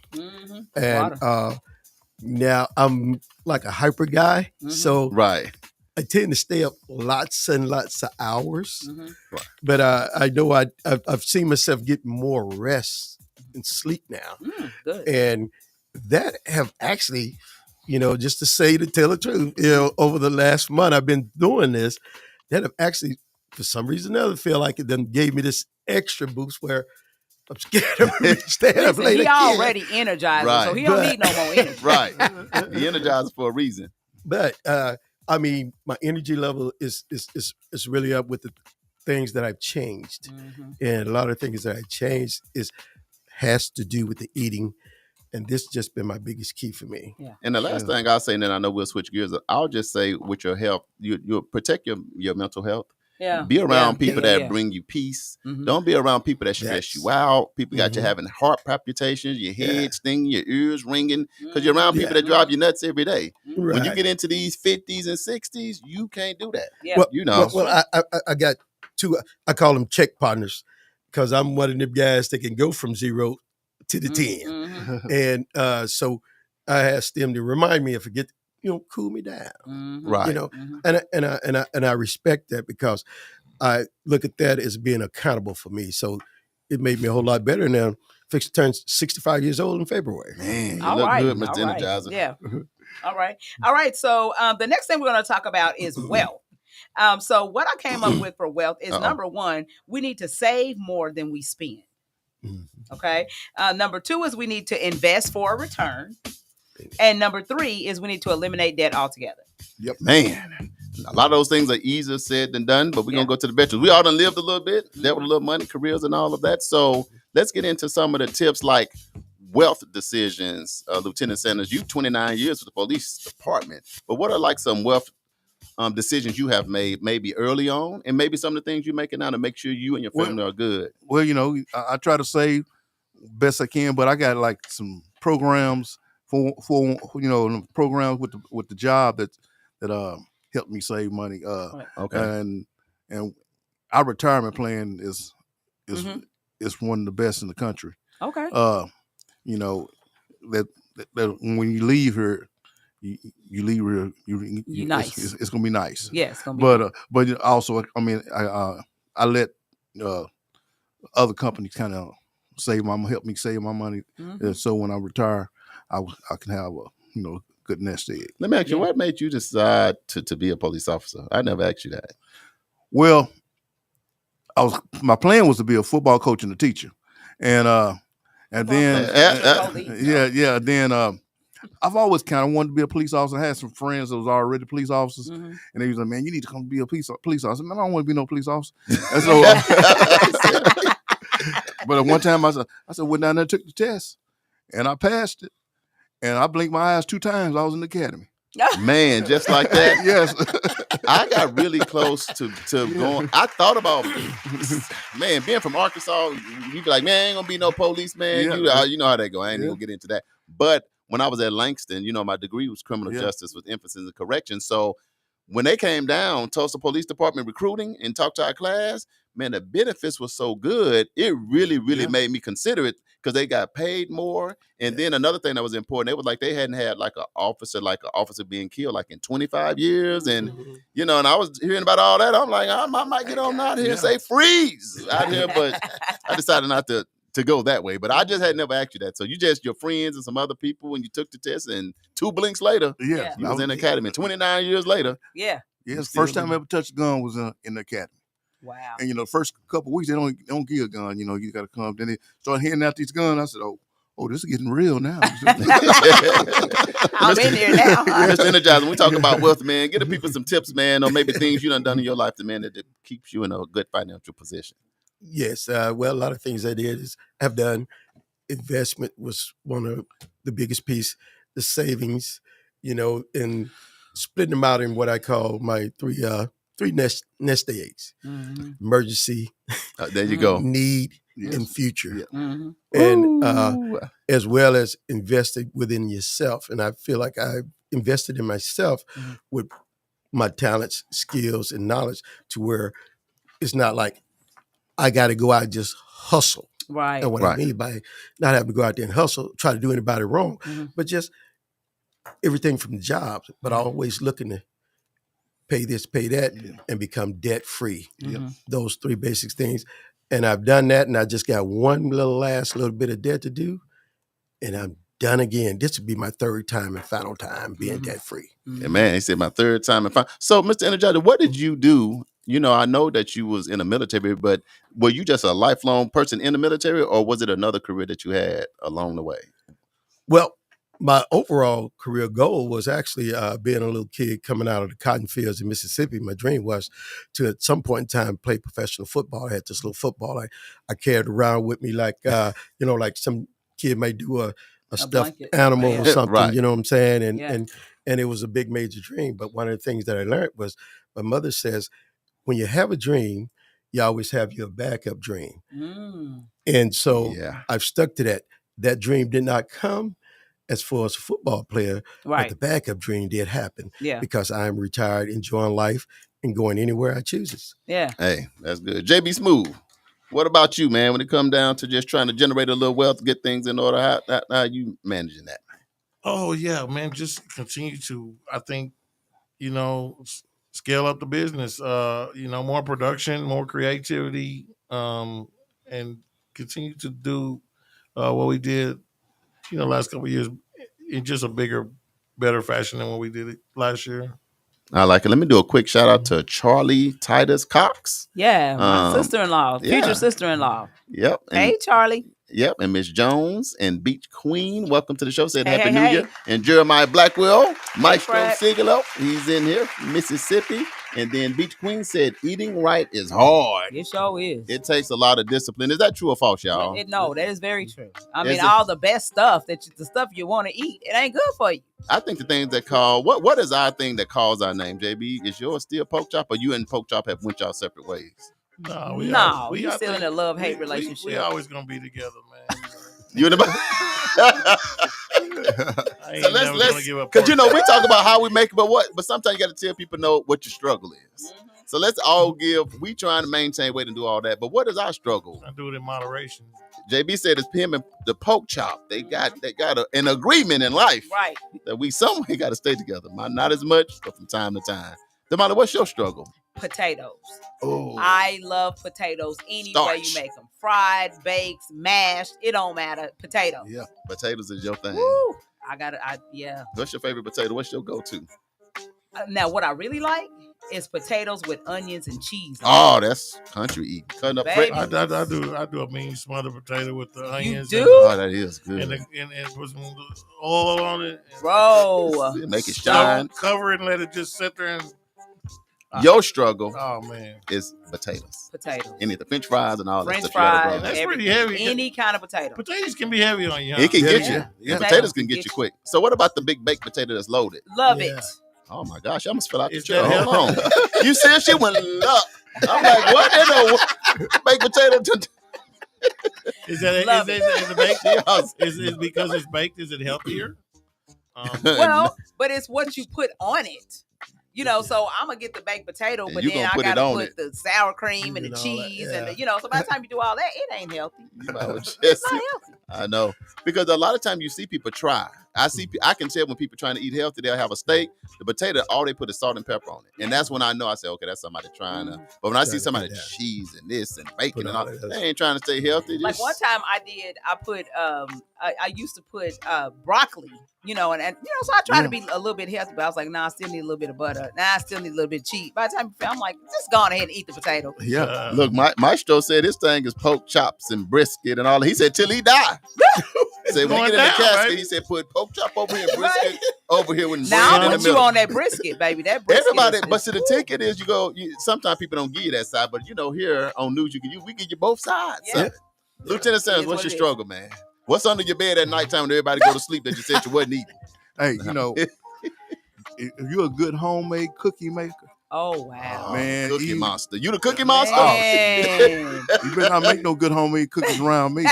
And now I'm like a hyper guy. So I tend to stay up lots and lots of hours. Right. But I know I've seen myself get more rest and sleep now. Good. And that have actually, just to tell the truth, over the last month I've been doing this, that have actually, for some reason or another, feel like it then gave me this extra boost where I'm scared of staying up late. He already energized, so he don't need no more energy. Right. He energized for a reason. But my energy level is really up with the things that I've changed. And a lot of things that I changed has to do with the eating. And this has just been my biggest key for me. Yeah. And the last thing I'll say, and then I know we'll switch gears, I'll just say with your health, you'll protect your mental health. Yeah. Be around people that bring you peace. Don't be around people that stress you out. People got you having heart palpitations, your head stinging, your ears ringing, because you're around people that drive you nuts every day. Right. When you get into these 50s and 60s, you can't do that. Yeah. Well, I got 2, I call them check partners, because I'm one of them guys that can go from 0 to the 10. And so I asked them to remind me if I get, cool me down. Right. And I respect that because I look at that as being accountable for me. So it made me a whole lot better now. Fix turns 65 years old in February. Man, you look good, Mr. Energizer. Yeah. All right. So the next thing we're going to talk about is wealth. So what I came up with for wealth is number one, we need to save more than we spend. Okay. Number two is we need to invest for a return. And number three is we need to eliminate debt altogether. Yep. Man, a lot of those things are easier said than done, but we're going to go to the veterans. We all done lived a little bit, dealt with a little money, careers and all of that. So let's get into some of the tips like wealth decisions. Lieutenant Sanders, you 29 years with the police department, but what are like some wealth decisions you have made maybe early on and maybe some of the things you're making now to make sure you and your family are good? Well, I try to save best I can, but I got like some programs for programs with the job that helped me save money. And our retirement plan is one of the best in the country. Okay. That when you leave here, you leave here, nice. It's gonna be nice. Yeah, it's gonna be. But also, I mean, I let other companies kind of help me save my money, so when I retire, I can have a good nest egg. Let me ask you, what made you decide to be a police officer? I never asked you that. Well, my plan was to be a football coach and a teacher, and then I've always kind of wanted to be a police officer. I had some friends that was already police officers, and they was like, "Man, you need to come be a police officer." Man, I don't want to be no police officer. And so, but at one time I said, went down there and took the test, and I passed it, and I blinked my eyes 2 times. I was in the academy. Man, just like that. Yes. I got really close to going. I thought about, man, being from Arkansas, you be like, man, ain't gonna be no policeman. You know how that go. I ain't even gonna get into that. But when I was at Langston, my degree was criminal justice with emphasis in corrections. So when they came down, Tulsa Police Department recruiting and talked to our class, man, the benefits were so good. It really, really made me consider it because they got paid more. And then another thing that was important, they was like, they hadn't had like an officer being killed like in 25 years. And, and I was hearing about all that. I'm like, I might get on out here and say freeze out here. But I decided not to go that way. But I just had never asked you that. So you just your friends and some other people when you took the test and 2 blinks later, you was in the academy. 29 years later. Yeah. Yes, first time I ever touched a gun was in the academy. Wow. And the first couple of weeks they don't give a gun. You got to come. Then they start handing out these guns. I said, oh, this is getting real now. I'm in there now. Mr. Energizer, when we talk about wealth, man, give the people some tips, man, or maybe things you done in your life, man, that keeps you in a good financial position. Yes. Well, a lot of things I did have done. Investment was one of the biggest piece. The savings, and splitting them out in what I call my three nest eggs: emergency, there you go, need, and future, and as well as invested within yourself. And I feel like I invested in myself with my talents, skills, and knowledge to where it's not like I got to go out and just hustle. Right. And what I mean by not having to go out there and hustle, try to do anybody wrong, but just everything from the jobs, but always looking to pay this, pay that, and become debt free. Those 3 basic things. And I've done that, and I just got one last little bit of debt to do, and I'm done again. This would be my 3rd time and final time being debt free. Yeah, man, he said my 3rd time and final. So, Mr. Energizer, what did you do? I know that you was in the military, but were you just a lifelong person in the military, or was it another career that you had along the way? Well, my overall career goal was actually being a little kid coming out of the cotton fields in Mississippi. My dream was to, at some point in time, play professional football. I had this little football I carried around with me like, like some kid may do a stuffed animal or something, you know what I'm saying? And it was a big major dream. But one of the things that I learned was my mother says, when you have a dream, you always have your backup dream. And so I've stuck to that. That dream did not come as far as a football player, but the backup dream did happen because I am retired, enjoying life, and going anywhere I choose. Yeah. Hey, that's good. JB Smooth, what about you, man? When it comes down to just trying to generate a little wealth, get things in order, how you managing that? Oh, yeah, man. Just continue to, I think, scale up the business, more production, more creativity, and continue to do what we did, last couple of years in just a bigger, better fashion than what we did it last year. I like it. Let me do a quick shout out to Charlie Titus Cox. Yeah, my sister-in-law, future sister-in-law. Yep. Hey, Charlie. Yep, and Miss Jones and Beach Queen, welcome to the show. Said Hey, Happy hey, New hey. Year. And Jeremiah Blackwell, Maestro Fred. Sigalo, he's in here, Mississippi. And then Beach Queen said, eating right is hard. It sure is. It takes a lot of discipline. Is that true or false, y'all? No, that is very true. I Is mean, it? all the best stuff the stuff you want to eat, it ain't good for you. I think the things that call, what is our thing that calls our name, JB? Is yours still Pork Chop, or you and Pork Chop have went y'all separate ways? No, we still in a love-hate relationship. We always gonna be together, man. You and I ain't so never let's gonna give up. because we talk about how we make it, but sometimes you got to tell people know what your struggle is. Mm-hmm. So let's all we trying to maintain weight and do all that, but what is our struggle? I do it in moderation. JB said it's him and the Pork Chop. They got an agreement in life, right? That we some way got to stay together. Not as much, but from time to time. Damali, what's your struggle? Potatoes. Oh, I love potatoes any way you make them. Fried, baked, mashed, it don't matter. Potatoes. Yeah, potatoes is your thing. Woo! Yeah. What's your favorite potato? What's your go-to? Now, what I really like is potatoes with onions and cheese. Oh, that's country eating. Cutting up Baby. I do a mean smothered potato with the onions. You do? Oh, that is good. And put some oil on it. Bro. Make it shine. Cover it and let it just sit there and your struggle is potatoes. Potatoes. And the French fries and all French that fries. That's pretty heavy. Any kind of potato. Potatoes can be heavy on you. Huh? It can get you. Yeah. Potatoes can get you quick. So what about the big baked potato that's loaded? Love it. Oh my gosh, I almost fell out the Is chair. that Hold on. You said she went up. I'm like, what in the baked potato? Is it baked? Is because it's baked? Is it healthier? Well, but it's what you put on it. You know, so I'm gonna get the baked potato, but then I gotta put the sour cream and the cheese, and so by the time you do all that, it ain't healthy. It's not healthy. I know, because a lot of times you see people try. I can tell when people trying to eat healthy, they'll have a steak, the potato, all they put is salt and pepper on it, and that's when I know. I say, okay, that's somebody trying to. But when I see somebody cheese and this and bacon and all, they ain't trying to stay healthy. Like one time I put I used to put broccoli, and so I tried to be a little bit healthy, but I was like, nah, I still need a little bit of butter. Nah, I still need a little bit of cheese. By the time I'm like, just go on ahead and eat the potato. Yeah. Look, Maestro said his thing is pork chops and brisket and all. He said till he die. He said when he get in the casket, right? He said put pork chop over here, brisket over here with now bread in the middle. You on that brisket, baby. That brisket. Everybody, but see the ticket is sometimes people don't give you that side, but here on News we give you both sides. Yeah. Lieutenant Sanders, what's your struggle, man? What's under your bed at nighttime when everybody go to sleep that you said you wasn't eating? Hey, if you're a good homemade cookie maker. Oh wow, man! Cookie monster. You the cookie monster? You better not make no good homemade cookies around me.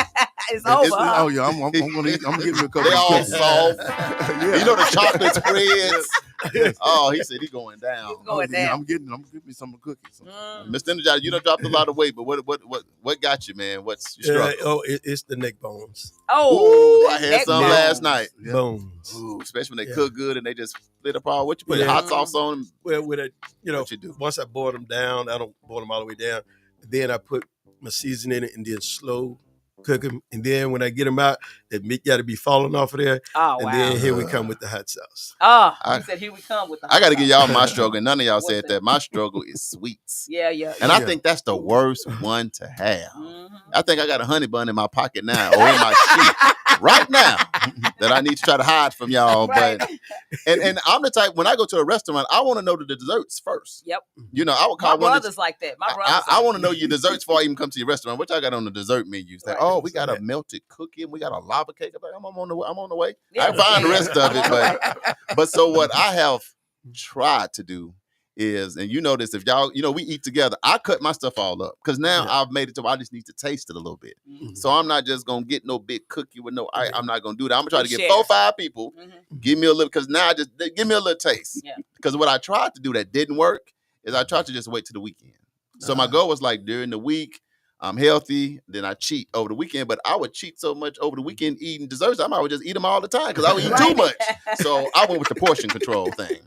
It's over. Oh yeah, I'm gonna eat. I'm gonna get me a couple. They of all cookies. soft. Yeah. The chocolate spreads. Oh, he said he's going down. He's going down. I'm getting me some cookies. Mr. Energizer, you done dropped a lot of weight, but what got you, man? What's your struggle? It's the neck bones. Oh, I had some last night. Yeah. Bones. Ooh, especially when they cook good and they just split apart. What you put hot sauce on them? Well, with a what you do? Once I boil them down, I don't boil them all the way down. Then I put my seasoning in it and then slow cook them. And then when I get them out, that meat got to be falling off of there. Oh, and wow. then here we come with the hot sauce. Oh, you said here we come with the hot sauce. I got to give y'all my struggle. And none of y'all said that. My struggle is sweets. Yeah. And I think that's the worst one to have. Mm-hmm. I think I got a honey bun in my pocket now or in my sheet right now that I need to try to hide from y'all. Right. But and I'm the type, when I go to a restaurant, I want to know the desserts first. Yep. I would call my brothers like that. My brothers. I want to know your desserts before I even come to your restaurant. What y'all got on the dessert menu? Like, we got a melted cookie and we got a lava cake. I'm on the way. Yeah, I find the rest of it, but so what I have tried to do is, and this, if y'all, we eat together, I cut my stuff all up because now I've made it to where I just need to taste it a little bit. Mm-hmm. So I'm not just gonna get no big cookie with no. I'm not gonna do that. I'm gonna try to get 4 or 5 people. Mm-hmm. Give me a little, because now give me a little taste. Yeah. Because what I tried to do that didn't work is I tried to just wait till the weekend. So my goal was like during the week, I'm healthy, then I cheat over the weekend. But I would cheat so much over the weekend eating desserts, I might just eat them all the time because I would eat too much. So I went with the portion control thing.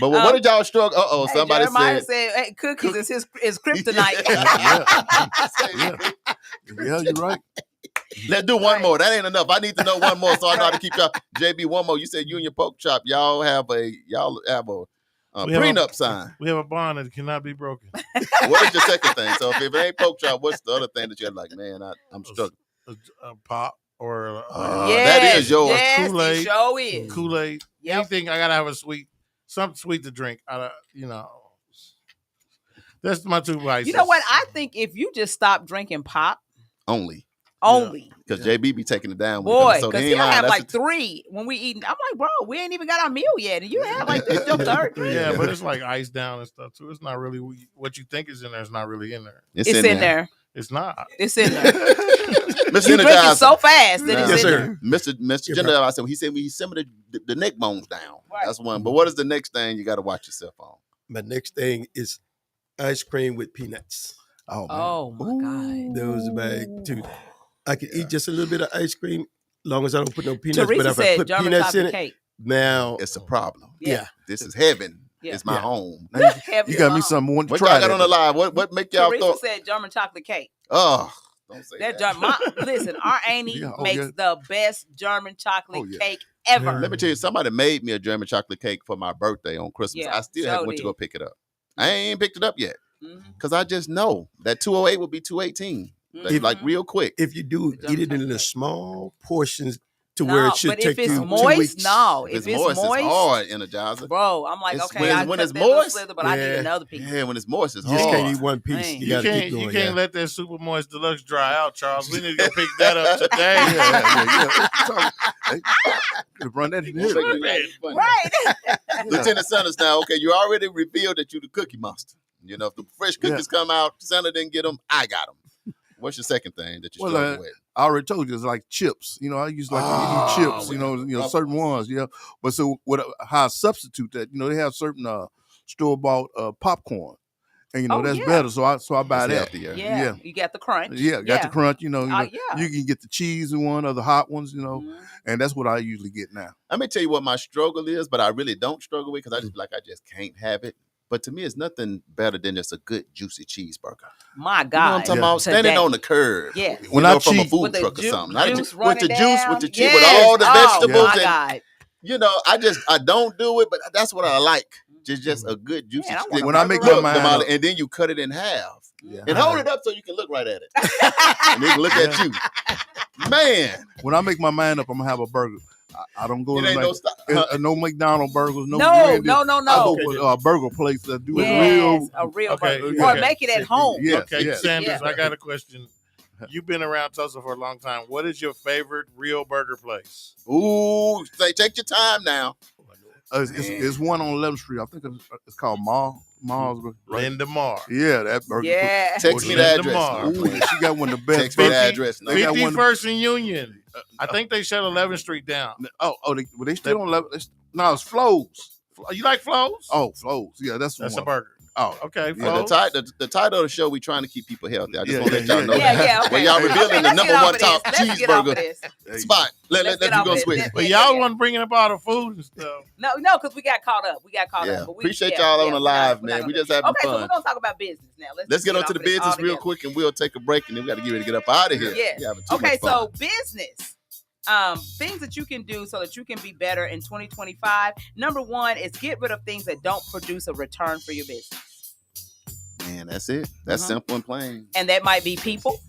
But what did y'all struggle? Somebody said hey, cookies is kryptonite. Yeah, you're right. Let's do one more. That ain't enough. I need to know one more so I know how to keep y'all. JB, one more. You said you and your pork chop, y'all have a prenup sign. We have a bond that cannot be broken. What is your second thing? So if it ain't pork chop, what's the other thing that you're like, man, I'm struggling? A pop or that is yours. Kool-Aid. It sure is. Kool-Aid. Yep. Anything I gotta have something sweet to drink. That's my two vices. You know what? I think if you just stop drinking pop only. Because JB be taking it down. Boy, because he'll have like 3 when we eating. I'm like, bro, we ain't even got our meal yet. And you have like this your third drink. Yeah, but it's like iced down and stuff too. It's not really what you think is in there. It's not really in there. It's in there. It's not. It's in there. Mr. You drink it so fast that it's in there. Mr. Gender, I said, he said we simmer the neck bones down. Right. That's one. But what is the next thing you got to watch yourself on? My next thing is ice cream with peanuts. Oh my God. Those are my two. I can eat just a little bit of ice cream, as long as I don't put no peanuts. Teresa but if said I put German peanuts in it, cake. now it's a problem. Yeah. This is heaven. Yeah. It's my home. You got me something want to what try. Y'all got on the live? What make y'all Teresa thought? said German chocolate cake. Oh, don't say that. Listen, our auntie makes the best German chocolate cake ever. Let me tell you, somebody made me a German chocolate cake for my birthday on Christmas. I still haven't went to go pick it up. I ain't picked it up yet because I just know that 208 will be 218. Like real quick. If you do eat it in the small portions to where it should take you 2 moist, weeks. No, if it's moist, it's hard, Energizer. Bro, I'm like, when it's moist, slither, but I need another piece. Yeah, when it's moist, it's hard. You just can't eat one piece. Man. You gotta keep going. You can't let that Super Moist Deluxe dry out, Charles. We need to go pick that up today. Run that in here. Right. Lieutenant Sanders, now, okay, you already revealed that you the cookie monster. You know, if the fresh cookies come out, Santa didn't get them, I got them. What's your second thing that you struggle with? I already told you it's like chips. You know, I used to like to eat chips. You know, certain ones. Yeah, but so how I substitute that? You know, they have certain store bought popcorn, and you know that's better. So I buy that. Healthier. Yeah, you got the crunch. Yeah, got the crunch. You know, you can get the cheesy one or the hot ones. You know, and that's what I usually get now. Let me tell you what my struggle is, but I really don't struggle with because I just can't have it. But to me, it's nothing better than just a good juicy cheeseburger. My God. You know what I'm talking about? Standing on the curb. Yeah. When I from a food truck or something. With the juice, with the cheese, with all the vegetables. My God. You know, I don't do it, but that's what I like. Just a good juicy stick. When I make my mind and then you cut it in half. And hold it up so you can look right at it. And they can look at you. Man. When I make my mind up, I'm going to have a burger. I don't go to no McDonald's burgers. No. I go to a burger place that do a real burger. Or make it at home. Sanders, I got a question. You've been around Tulsa for a long time. What is your favorite real burger place? Ooh, take your time now. It's one on 11th Street. I think it's called Mars. Linda Mar. Yeah, that burger. Yeah. Text me the address. Ooh, she got one of the best. Text me the address. 51st and Union. I think they shut 11th Street down. They still on 11th. No, it's Flo's. You like Flo's? Oh, Flo's. Yeah, that's a burger. Oh, okay. Yeah, the title of the show, we trying to keep people healthy. I just want to let y'all know that. Well, y'all revealing the number one top cheeseburger spot. Let you go switch. But y'all wasn't bringing up all the food and stuff. No, because we got caught up. But appreciate y'all on the live, man. We just having fun. So we're gonna talk about business now. Let's get on to the business real quick, and we'll take a break, and then we got to get ready to get up out of here. Yeah. Okay, so business. Things that you can do so that you can be better in 2025. Number one is get rid of things that don't produce a return for your business. Man, that's it. That's simple and plain. And that might be people.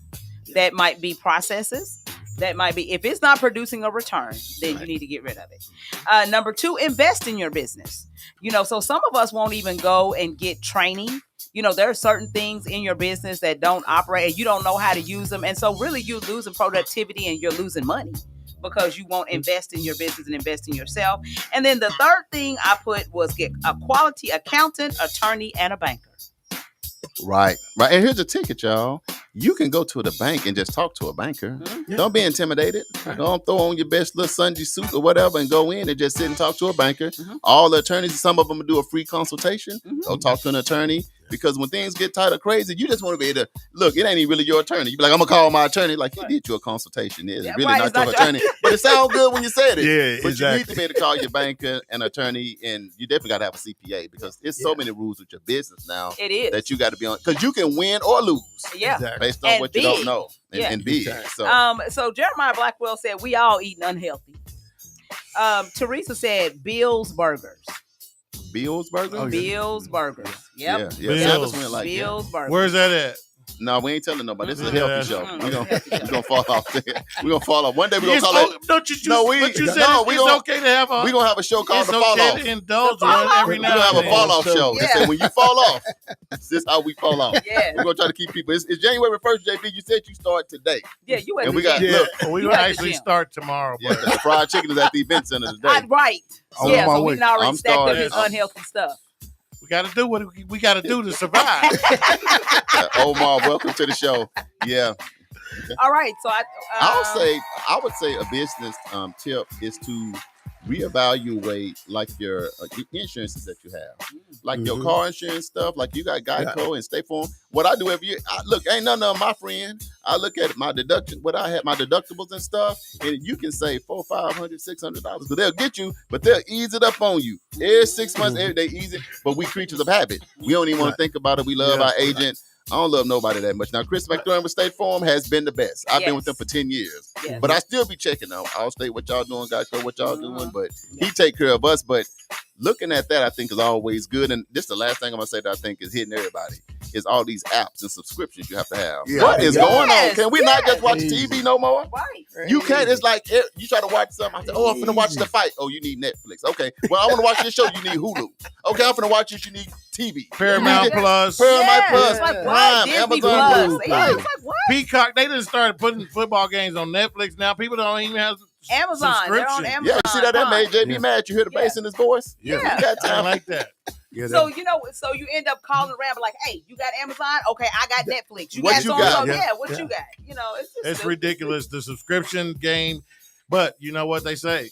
That might be processes. That might be, if it's not producing a return, then you need to get rid of it. Number two, invest in your business. You know, so some of us won't even go and get training. You know, there are certain things in your business that don't operate and you don't know how to use them. And so really you're losing productivity and you're losing money because you won't invest in your business and invest in yourself. And then the third thing I put was get a quality accountant, attorney, and a banker. Right. And here's the ticket, y'all. You can go to the bank and just talk to a banker. Don't be intimidated. Don't throw on your best little Sunday suit or whatever and go in and just sit and talk to a banker. All the attorneys, some of them do a free consultation. Go talk to an attorney. Because when things get tight or crazy, you just want to be able to, look, it ain't even really your attorney. You be like, I'm going to call my attorney. Like, he did you a consultation. It's really not your attorney. But it sounds good when you said it. Yeah, but exactly. you need to be able to call your banker and attorney, and you definitely got to have a CPA because there's so many rules with your business now. It is. That you got to be on. Because you can win or lose. Yeah. Exactly. Based on and what big. you don't know. And big. So Jeremiah Blackwell said, we all eating unhealthy. Teresa said, Bill's Burgers. Bill's Burger? Oh, yeah. Bill's Burgers. Yep. Yeah. Bill's. Travis went like, Bill's Burgers. Where's that at? No, we ain't telling nobody. This is a Yeah. healthy show. Mm-mm. We're Healthy show. gonna fall off there. We're gonna fall off. One day we're gonna It's call it. Don't you? No, we- But you said no, it's okay to have a. We're gonna have a show called It's The Fall okay Off. to indulge The Fall one Off. every We're now gonna have and a then. fall off show. Yeah. They say when you fall off, this is how we fall off. Yeah. We're gonna try to keep people. It's January 1st, JB. You said you start today. Yeah, you at And the we got gym. look. We You will at the actually gym. start tomorrow. Yeah, But 'cause the fried chicken is at the event center today. Right. On Yeah, my so we way. can already I'm stacked up starting. his unhealthy stuff. we got to do what we got to do to survive. Omar, welcome to the show. Yeah, All right, so I would say a business tip is to reevaluate like your insurances that you have, like your car insurance stuff. Like you got Geico and State Farm. What I do every year, look, ain't none of my friend. I look at my deduction, what I have, my deductibles and stuff, and you can save $400, $500, $600, but they'll get you, but they'll ease it up on you. Every 6 months, they ease it. But we creatures of habit. We don't even want to think about it. We love our agent. I don't love nobody that much. Now, Chris McDermott with State Farm has been the best. I've been with them for 10 years. Yes. But I still be checking out. I'll stay what y'all doing, Geico, what y'all doing. But he take care of us. But looking at that, I think is always good. And this is the last thing I'm going to say that I think is hitting everybody. Is all these apps and subscriptions you have to have. Yeah. What is going on? Yes, Can we not just watch TV no more? right. You can't. It's like you try to watch something. I say, I'm finna watch the fight. Oh, you need Netflix. Okay. Well, I want to watch this show. You need Hulu. Okay, I'm finna watch this. You need TV. Paramount Plus, Paramount Plus, It's like, what? Prime, Disney Amazon Plus. Blue. Yeah, it's like, what? Peacock. They just started putting football games on Netflix now. People don't even have Amazon. They're on subscription. Amazon. Yeah, you see that made JB Yeah. mad. You hear the bass in his voice? Yeah. You got I time. like that. Yeah, So so you end up calling around, like, hey, you got Amazon? Okay, I got Netflix. You What got you so got? Yeah, Yeah. what you got? You know, it's just It's stupid. ridiculous. The subscription game, but you know what they say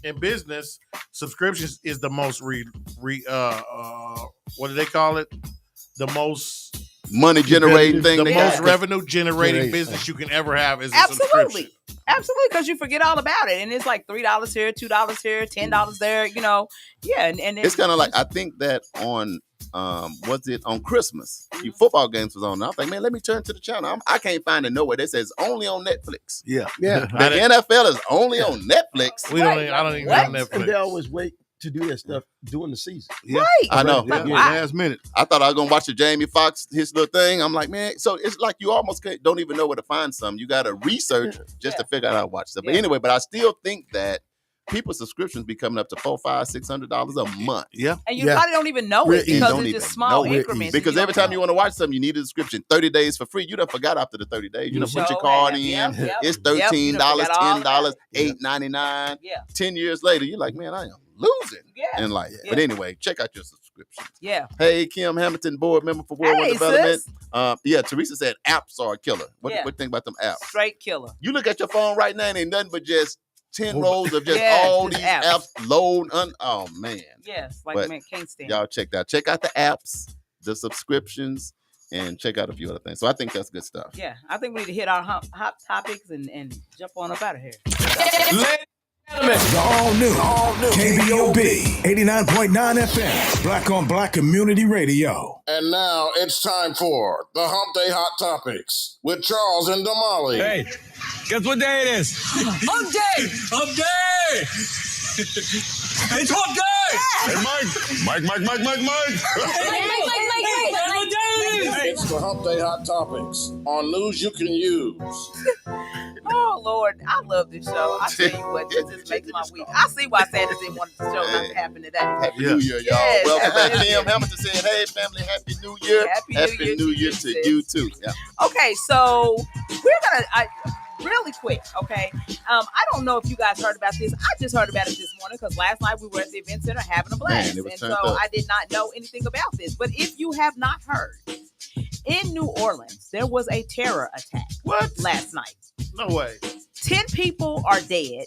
in business, subscriptions is the most what do they call it? The most Money generating thing. the they most got. revenue generating Generate. business you can ever have is a subscription. Absolutely. Absolutely, because you forget all about it, and it's like $3 here, $2 here, $10 there. You know, yeah, and It's kind of like I think that on was it on Christmas? Football games was on. I think, man, let me turn to the channel. I can't find it nowhere. They say it's only on Netflix. Yeah. Yeah. The NFL is only on Netflix. We don't. I don't even What? have Netflix. And they always wait to do that stuff during the season. Yeah. right. I know. Yeah. Wow. Last minute. I thought I was gonna watch the Jamie Foxx his little thing. I'm like, man, so it's like you almost don't even know where to find something. You got to research just to figure out how to watch stuff. But Yeah. anyway, but I still think that people's subscriptions be coming up to $400, $500, $600 a month. Yeah. And you Yeah. probably don't even know Real it easy. because Don't it's even just small know it. increments. Because and every time don't you want to watch something, you need a subscription. 30 days for free. You done forgot after the 30 days. You done put your Sure card have. in. Yep, yep. It's Yep, $13, you done forgot all about $10, it. $8.99. Yeah. 10 years later, you're like, man, I am losing Yeah. in life. Yeah. But anyway, check out your subscription. Yeah. Hey, Kim Hamilton, board member for World One Hey, Development. sis. Yeah, Teresa said apps are a killer. What Yeah. do you think about them apps? Straight killer. You look at your phone right now and ain't nothing but just 10 rows of just Yeah, all just these apps. apps load. Oh, man. Yes. Like, But man, can't stand Y'all check that. Check out the apps, the subscriptions, and check out a few other things. So I think that's good stuff. Yeah. I think we need to hit our hot topics and jump on up out of here. The all new KBOB 89.9 FM, Black on Black Community Radio. And now it's time for the Hump Day Hot Topics with Charles and Damali. Hey, guess what day it is? Hump Day! Hump Day! It's Hump Day! Hey, Mike. It's the Hump Day Hot Topics on news you can use. Oh Lord, I love this show. I tell you what, this just makes my week. I see why Sanders didn't want the show not to happen today. Happy Yeah. New Year, y'all. Yes, Welcome back. Happy New Kim Year. Hamilton saying, hey, family, Happy New Year. Happy New Year to to you, you, sis. too. Yeah. Okay, so we're gonna really quick. Okay, I don't know if you guys heard about this. I just heard about it this morning because last night we were at the event center having a blast, Man, it was and so turned up. I did not know anything about this. But if you have not heard, in New Orleans there was a terror attack. What? Last night? No way. 10 people are dead.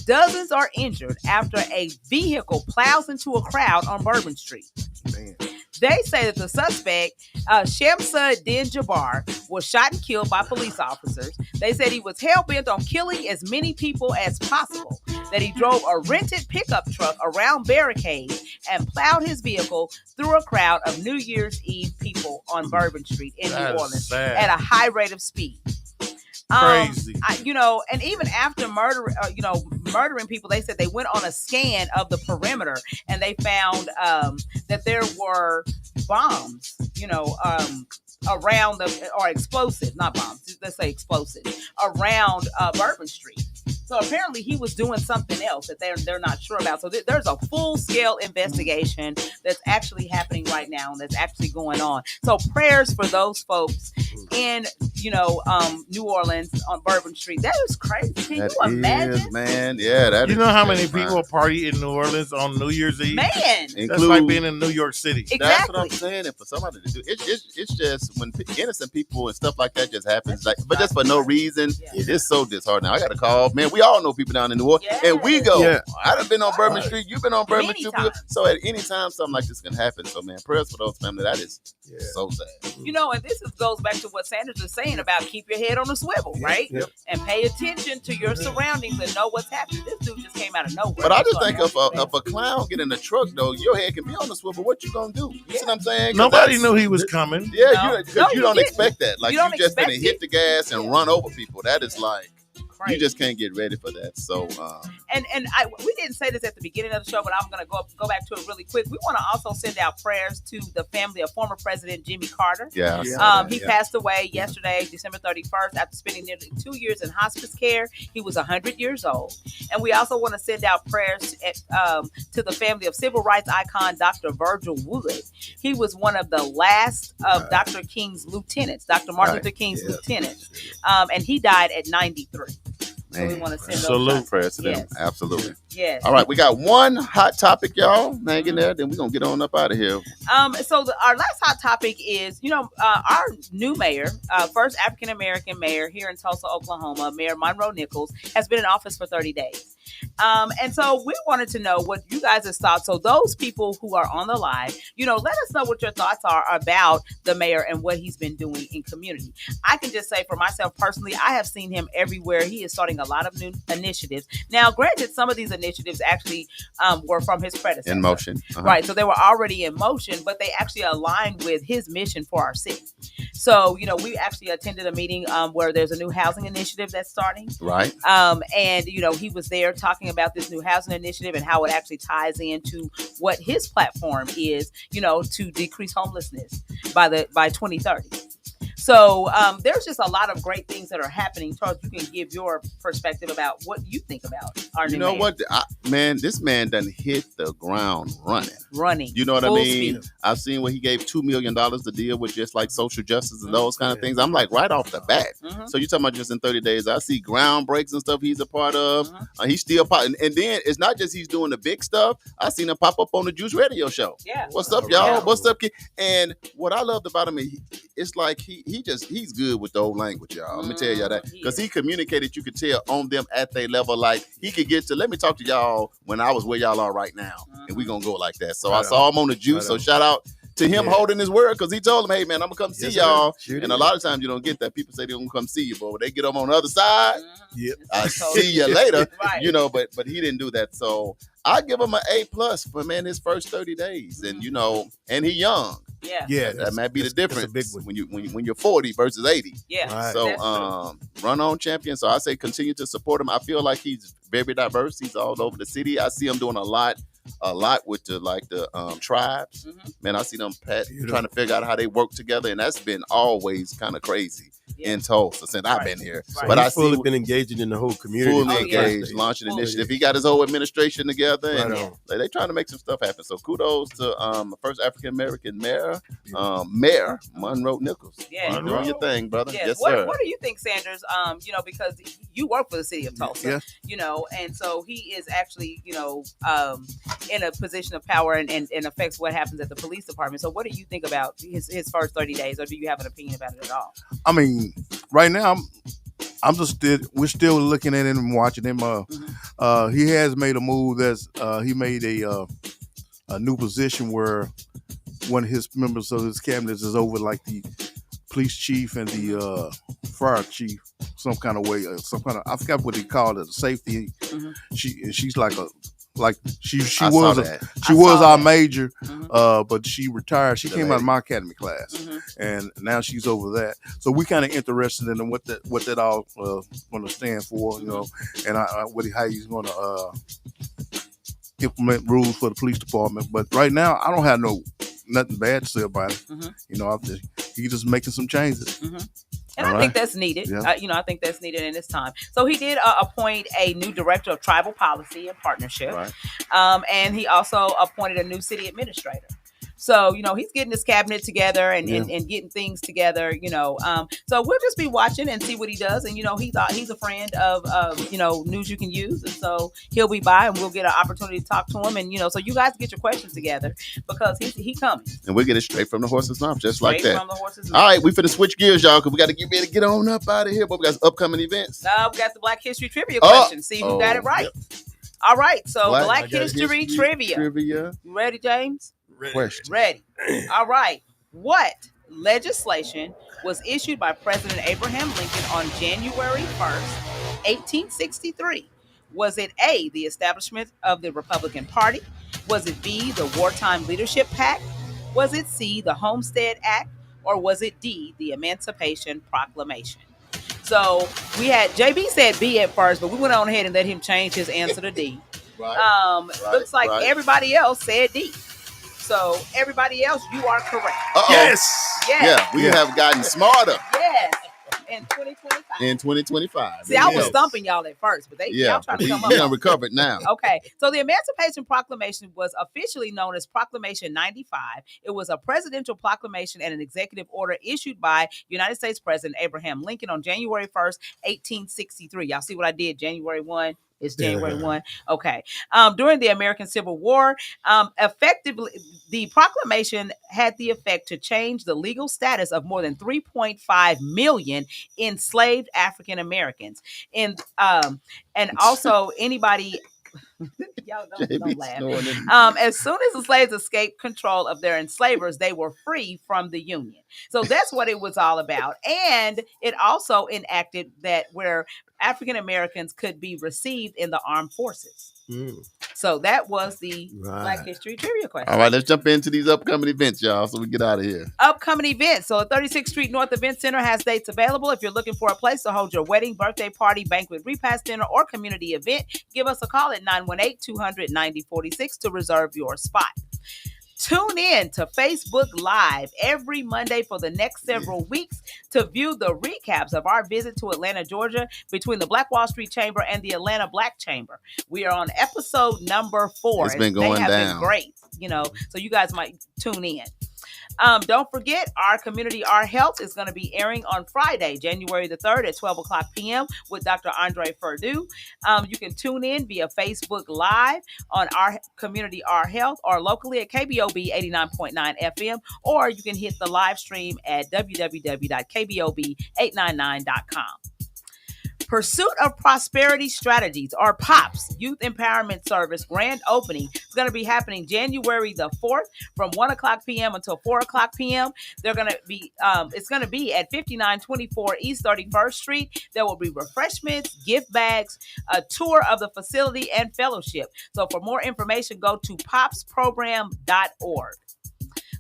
Dozens are injured after a vehicle plows into a crowd on Bourbon Street. Man. They say that the suspect, Shamsuddin Jabbar, was shot and killed by police officers. They said he was hell-bent on killing as many people as possible, that he drove a rented pickup truck around barricades and plowed his vehicle through a crowd of New Year's Eve people on Bourbon Street in That New is Orleans sad. at a high rate of speed. Crazy. And even after murdering people, they said they went on a scan of the perimeter and they found that there were bombs, around or explosives, not bombs, let's say explosives, around Bourbon Street. So apparently he was doing something else that they're not sure about. So there's a full-scale investigation that's actually happening right now and that's actually going on. So prayers for those folks in New Orleans on Bourbon Street. That is crazy. Can you imagine? Man, yeah, that you is know how many terrifying. people party in New Orleans on New Year's Eve? Man, that's like being in New York City. Exactly. That's what I'm saying. And for somebody to do it's just when innocent people and stuff like that just happens, like, but just for no reason, it's so disheartening. I got to call, man. We all know people down in New Orleans, and we go. Yeah. I done been on Bourbon Street. You've been on Bourbon Street. So at any time, something like this can happen. So man, prayers for those family. That is so sad. And this goes back to what Sanders was saying about keep your head on a swivel, right? Yep. And pay attention to your surroundings and know what's happening. This dude just came out of nowhere. But I just think if a clown get in the truck, though, your head can be on the swivel. What you gonna do? You see what I'm saying? Nobody knew he was coming. Yeah, you don't expect that. Like, you just gonna hit the gas and run over people. That is like, you just can't get ready for that. So, we didn't say this at the beginning of the show, but I'm going to go back to it really quick. We want to also send out prayers to the family of former President Jimmy Carter. He passed away yesterday, December 31st, after spending nearly 2 years in hospice care. He was 100 years old. And we also want to send out prayers to the family of civil rights icon Dr. Virgil Wood. He was one of the last of Dr. King's lieutenants, Dr. Martin Luther King's lieutenants. And he died at 93. So we want to send those prayers to them. Yes. Absolutely. Yes. All right, we got one hot topic, y'all. Hang in there, then we're gonna get on up out of here. So our last hot topic is, our new mayor, first African American mayor here in Tulsa, Oklahoma, Mayor Monroe Nichols, has been in office for 30 days. And so we wanted to know what you guys' thoughts. So those people who are on the live, let us know what your thoughts are about the mayor and what he's been doing in community. I can just say for myself personally, I have seen him everywhere. He is starting a lot of new initiatives. Now, granted, some of these initiatives actually were from his predecessor. In motion. Right. So they were already in motion, but they actually aligned with his mission for our city. So, we actually attended a meeting where there's a new housing initiative that's starting. Right. And, he was there talking about this new housing initiative and how it actually ties into what his platform is, to decrease homelessness by 2030. So there's just a lot of great things that are happening. Charles, you can give your perspective about what you think about our new mayor. What, this man done hit the ground running. You know what Full I mean? speed. I've seen where he gave $2 million to deal with just like social justice and those kind of things. I'm like, right off the bat. So you're talking about just in 30 days. I see ground breaks and stuff he's a part of. He's still and then it's not just he's doing the big stuff. I seen him pop up on the Juice Radio show. Yeah. What's up, y'all? Yeah. What's up, kid? And what I loved about him is it's like he's good with the old language, y'all. Let me tell y'all that. Because he communicated, you could tell, on them at their level. Like, he could get to, let me talk to y'all when I was where y'all are right now. And we going to go like that. So I saw him on the Juice. So shout out to him holding his word, because he told him, hey, man, I'm going to come see y'all. And a lot of times you don't get that. People say they're going to come see you, but when they get them on the other side, I see you later. But he didn't do that. So I give him an A+ for, man, his first 30 days. And, and he young. Yeah, that might be the difference. Big one. When you're 40 versus 80. Yeah. Right. So run on, champion. So I say continue to support him. I feel like he's very diverse. He's all over the city. I see him doing a lot with the tribes. Man, I see them trying to figure out how they work together, and that's been always kind of crazy in Tulsa since I've been here. Right. But I've fully been engaging in the whole community. Fully engaged, launching initiative. He got his whole administration together, and they trying to make some stuff happen. So kudos to first African American mayor, Mayor Monroe Nichols. Yeah, you're doing your thing, brother. Yes, sir. What do you think, Sanders? Because you work for the city of Tulsa, and so he is actually, in a position of power and affects what happens at the police department. So what do you think about his first 30 days, or do you have an opinion about it at all? I mean, right now, we're still looking at him and watching him. He has made a move he made a new position where one of his members of his cabinet is over like the police chief and the fire chief, some kind of way, I forgot what he called it, safety. She's like like she I was saw that. she I was saw our that. major, Mhm. but she retired. She The came out of lady. my academy class, Mhm. and now she's over that. So we kind of interested in what that all going to stand for, you know, and how he's going to implement rules for the police department. But right now, I don't have nothing bad to say about it. Mhm. You know, he's just making some changes. Mhm. And All I think right. that's needed. Yeah. I think that's needed in this time. So he did appoint a new director of tribal policy and partnership. Right. And he also appointed a new city administrator. So, he's getting his cabinet together and getting things together, So we'll just be watching and see what he does. And, he's a friend of News You Can Use. And so he'll be by and we'll get an opportunity to talk to him. And, so you guys get your questions together because he coming. And we'll get it straight from the horse's mouth, just like that. From the horse's mouth. All right, we finna switch gears, y'all, because we got to get ready to get on up out of here. But we got upcoming events. We got the Black History Trivia question. See who got it right. Yep. All right, so Black History Trivia. You ready, James? Question. Ready. All right. What legislation was issued by President Abraham Lincoln on January 1st, 1863? Was it A, the establishment of the Republican Party? Was it B, the Wartime Leadership Pact? Was it C, the Homestead Act? Or was it D, the Emancipation Proclamation? So we had JB said B at first, but we went on ahead and let him change his answer to D. Looks like everybody else said D. So everybody else, you are correct. Uh-oh. Yes. Yeah, we have gotten smarter. Yes. In 2025. In 2025. See, I was stumping y'all at first, but y'all trying to come up. We done recovered now. Okay. So the Emancipation Proclamation was officially known as Proclamation 95. It was a presidential proclamation and an executive order issued by United States President Abraham Lincoln on January 1st, 1863. Y'all see what I did? January 1. It's January 1. Okay. During the American Civil War, effectively, the proclamation had the effect to change the legal status of more than 3.5 million enslaved African Americans. And also anybody... Y'all don't laugh. As soon as the slaves escaped control of their enslavers, they were free from the Union. So that's what it was all about. And it also enacted that where African Americans could be received in the armed forces. So that was the Black History Trivia question. All right, let's jump into these upcoming events, y'all, so we get out of here. Upcoming events. So 36th Street North Event Center has dates available. If you're looking for a place to hold your wedding, birthday party, banquet, repast dinner, or community event, give us a call at 918-200-9046 to reserve your spot. Tune in to Facebook Live every Monday for the next several weeks to view the recaps of our visit to Atlanta, Georgia, between the Black Wall Street Chamber and the Atlanta Black Chamber. We are on episode number 4. It's been going down. They have been great, so you guys might tune in. Don't forget, our Community Our Health is going to be airing on Friday, January the 3rd at 12 o'clock p.m. with Dr. Andre Perdue. You can tune in via Facebook Live on our Community Our Health or locally at KBOB 89.9 FM, or you can hit the live stream at www.kbob899.com. Pursuit of Prosperity Strategies, or POPS, Youth Empowerment Service grand opening is going to be happening January the 4th from 1 o'clock p.m. until 4 o'clock p.m. They're going to be, it's going to be at 5924 East 31st Street. There will be refreshments, gift bags, a tour of the facility, and fellowship. So for more information, go to popsprogram.org.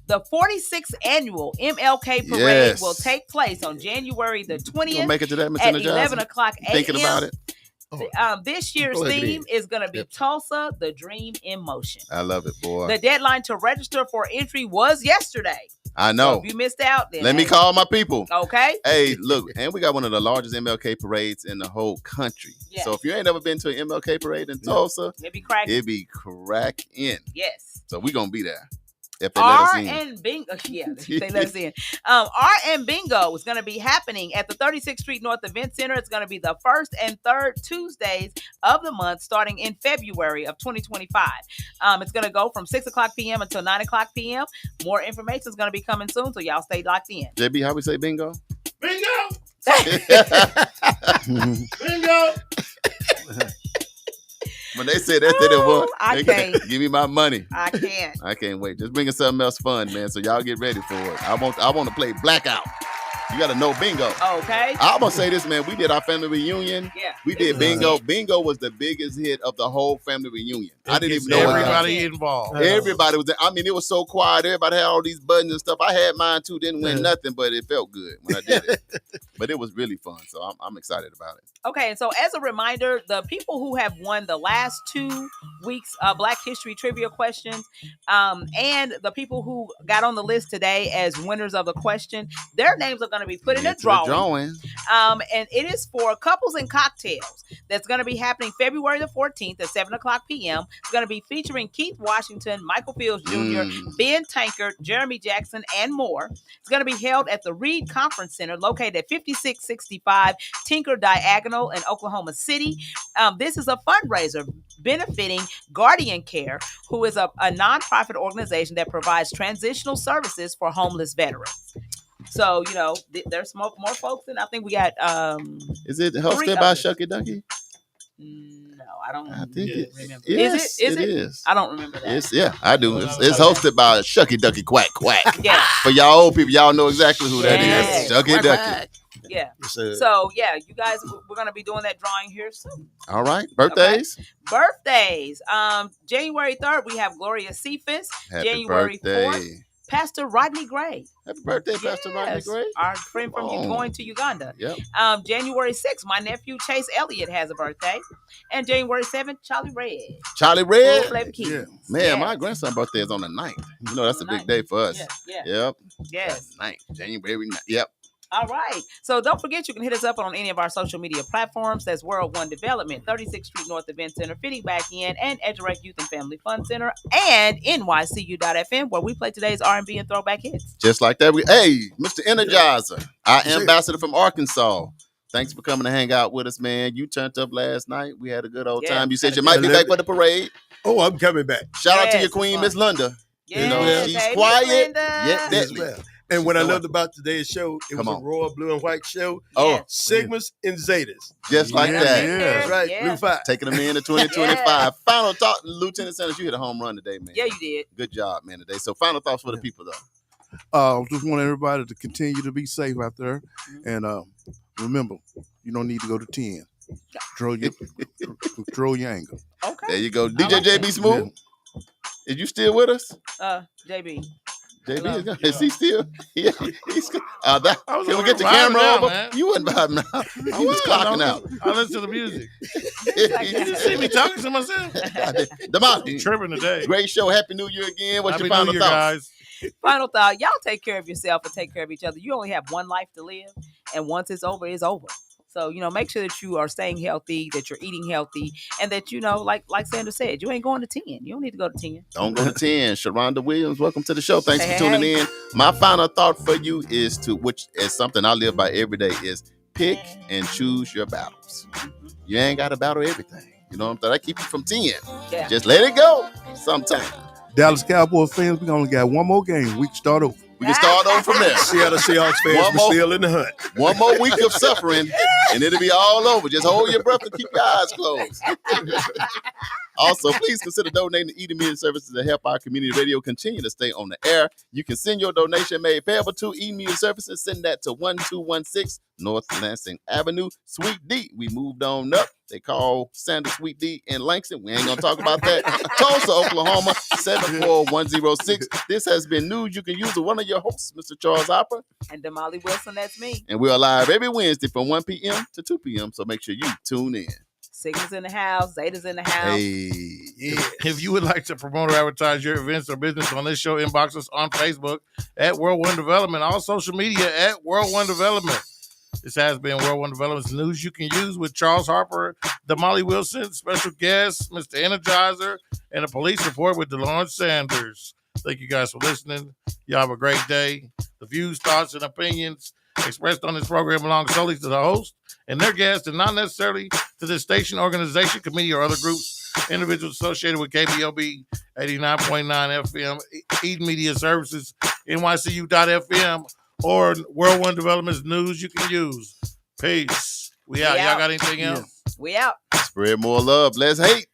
The 46th annual MLK Parade will take place on January the 20th make it to that, at 11 o'clock a.m. Thinking about it. This year's theme is going to be Tulsa, the Dream in Motion. I love it, boy. The deadline to register for entry was yesterday. I know. So if you missed out, then let me call my people. Okay. Hey, look, and we got one of the largest MLK parades in the whole country. Yes. So if you ain't never been to an MLK parade in Tulsa, it'd be cracking. Yes. So we gonna be there. If they R let us in. and Bingo, they let us in. R and Bingo is going to be happening at the 36th Street North Event Center. It's going to be the first and third Tuesdays of the month, starting in February of 2025. It's going to go from 6 o'clock p.m. until 9 o'clock p.m. More information is going to be coming soon, so y'all stay locked in. JB, how we say bingo? Bingo! Bingo! When they say that, they don't want. I can't. Give me my money. I can't. I can't wait. Just bring us something else fun, man. So y'all get ready for it. I want to play Blackout. You got to know bingo. Okay. I'm going to say this, man. We did our family reunion. Yeah. We did bingo. Bingo was the biggest hit of the whole family reunion. I didn't even know everybody involved. Everybody was there. I mean, it was so quiet. Everybody had all these buttons and stuff. I had mine too. Didn't win nothing, but it felt good when I did it. But it was really fun. So I'm excited about it. Okay, and so as a reminder, the people who have won the last 2 weeks Black History trivia questions, and the people who got on the list today as winners of the question, their names are going to be put in a drawing. And it is for Couples and Cocktails. That's going to be happening February the 14th at 7 o'clock p.m. It's going to be featuring Keith Washington, Michael Fields Jr., Ben Tankard, Jeremy Jackson, and more. It's going to be held at the Reed Conference Center located at 5665 Tinker Diagonal in Oklahoma City. This is a fundraiser benefiting Guardian Care, who is a nonprofit organization that provides transitional services for homeless veterans. So, there's more folks, and I think we got. Is it hosted by Shucky Ducky? No, I don't. I think remember. Is it? It is. I don't remember that. I do. It's hosted by Shucky Ducky Quack Quack. Yeah. For y'all old people, y'all know exactly who that is. Shucky Ducky. Yeah. So, you guys, we're going to be doing that drawing here soon. All right. Birthdays? Okay. Birthdays. January 3rd, we have Gloria Cephas. January 4th, Pastor Rodney Gray. Happy birthday, Pastor Rodney Gray. Our friend from going to Uganda. Yep. January 6th, my nephew Chase Elliott has a birthday. And January 7th, Charlie Red. Charlie Red? Yeah. Man, my grandson's birthday is on the 9th. You know, that's a big day for us. Yeah. Yep. Yes. 9th, January 9th. Yep. All right. So don't forget, you can hit us up on any of our social media platforms. That's World One Development, 36th Street North Event Center, Fitting Back In, and Edgerect Youth and Family Fun Center, and NYCU.FM, where we play today's R&B and throwback hits. Just like that. Hey, Mr. Energizer, our ambassador from Arkansas. Thanks for coming to hang out with us, man. You turned up last night. We had a good old time. You said you might be back for the parade. Oh, I'm coming back. Shout out to your queen, Miss Linda. Yes, she's quiet. Yes, well. And what I loved about today's show, it was a royal blue and white show. Oh, Sigmas and Zetas. Just like that. Yeah. That's right. Yeah. Blue 5. Taking them into 2025. Final thought, Lieutenant Sanders, you hit a home run today, man. Yeah, you did. Good job, man, today. So final thoughts for the people, though. Just want everybody to continue to be safe out there. And remember, you don't need to go to 10. Control your anger. Okay. There you go. DJ JB Smooth. Yeah. Is you still with us? JB. JB, is he still? Yeah, he's. Can we get the camera over? Man. You wasn't vibing out. He was clocking out. I listen to the music. You see me talking to myself? Damali. Tripping today. Great show. Happy New Year again. What's Happy your final thoughts? Guys. Final thought. Y'all take care of yourself and take care of each other. You only have one life to live. And once it's over, it's over. So, make sure that you are staying healthy, that you're eating healthy, and that, like Sandra said, you ain't going to 10. You don't need to go to 10. Don't go to 10. Sharonda Williams, welcome to the show. Thanks for tuning in. My final thought for you is which is something I live by every day, is pick and choose your battles. You ain't got to battle everything. You know what I'm saying? I keep you from 10. Yeah. Just let it go sometime. Dallas Cowboys fans, we only got one more game. We can start over. We can start over from there. Seattle Seahawks fans, we're still in the hunt. One more week of suffering, and it'll be all over. Just hold your breath and keep your eyes closed. Also, please consider donating to Eden Media Services to help our community radio continue to stay on the air. You can send your donation made payable to Eden Media Services. Send that to 1216 North Lansing Avenue, Suite D. We moved on up. They call Sanders Suite D in Langston. We ain't going to talk about that. Tulsa, Oklahoma, 74106. This has been News You Can Use with one of your hosts, Mr. Charles Harper. And Damali Wilson, that's me. And we're live every Wednesday from 1 p.m. to 2 p.m. So make sure you tune in. Sigma's in the house. Zeta's in the house. Hey. Yeah. If you would like to promote or advertise your events or business on this show, inbox us on Facebook at World One Development, all social media at World One Development. This has been World One Development's News You Can Use with Charles Harper, Damali Wilson, special guest, Mr. Energizer, and a police report with DeLawrence Sanders. Thank you guys for listening. Y'all have a great day. The views, thoughts, and opinions expressed on this program belong solely to the host and their guests, and not necessarily to the station, organization, committee, or other groups, individuals associated with KBOB 89.9 FM, Eden Media Services, NYCU.FM, or World One Development's News You Can Use. Peace. We out. Y'all got anything else? We out. Spread more love. Let's hate.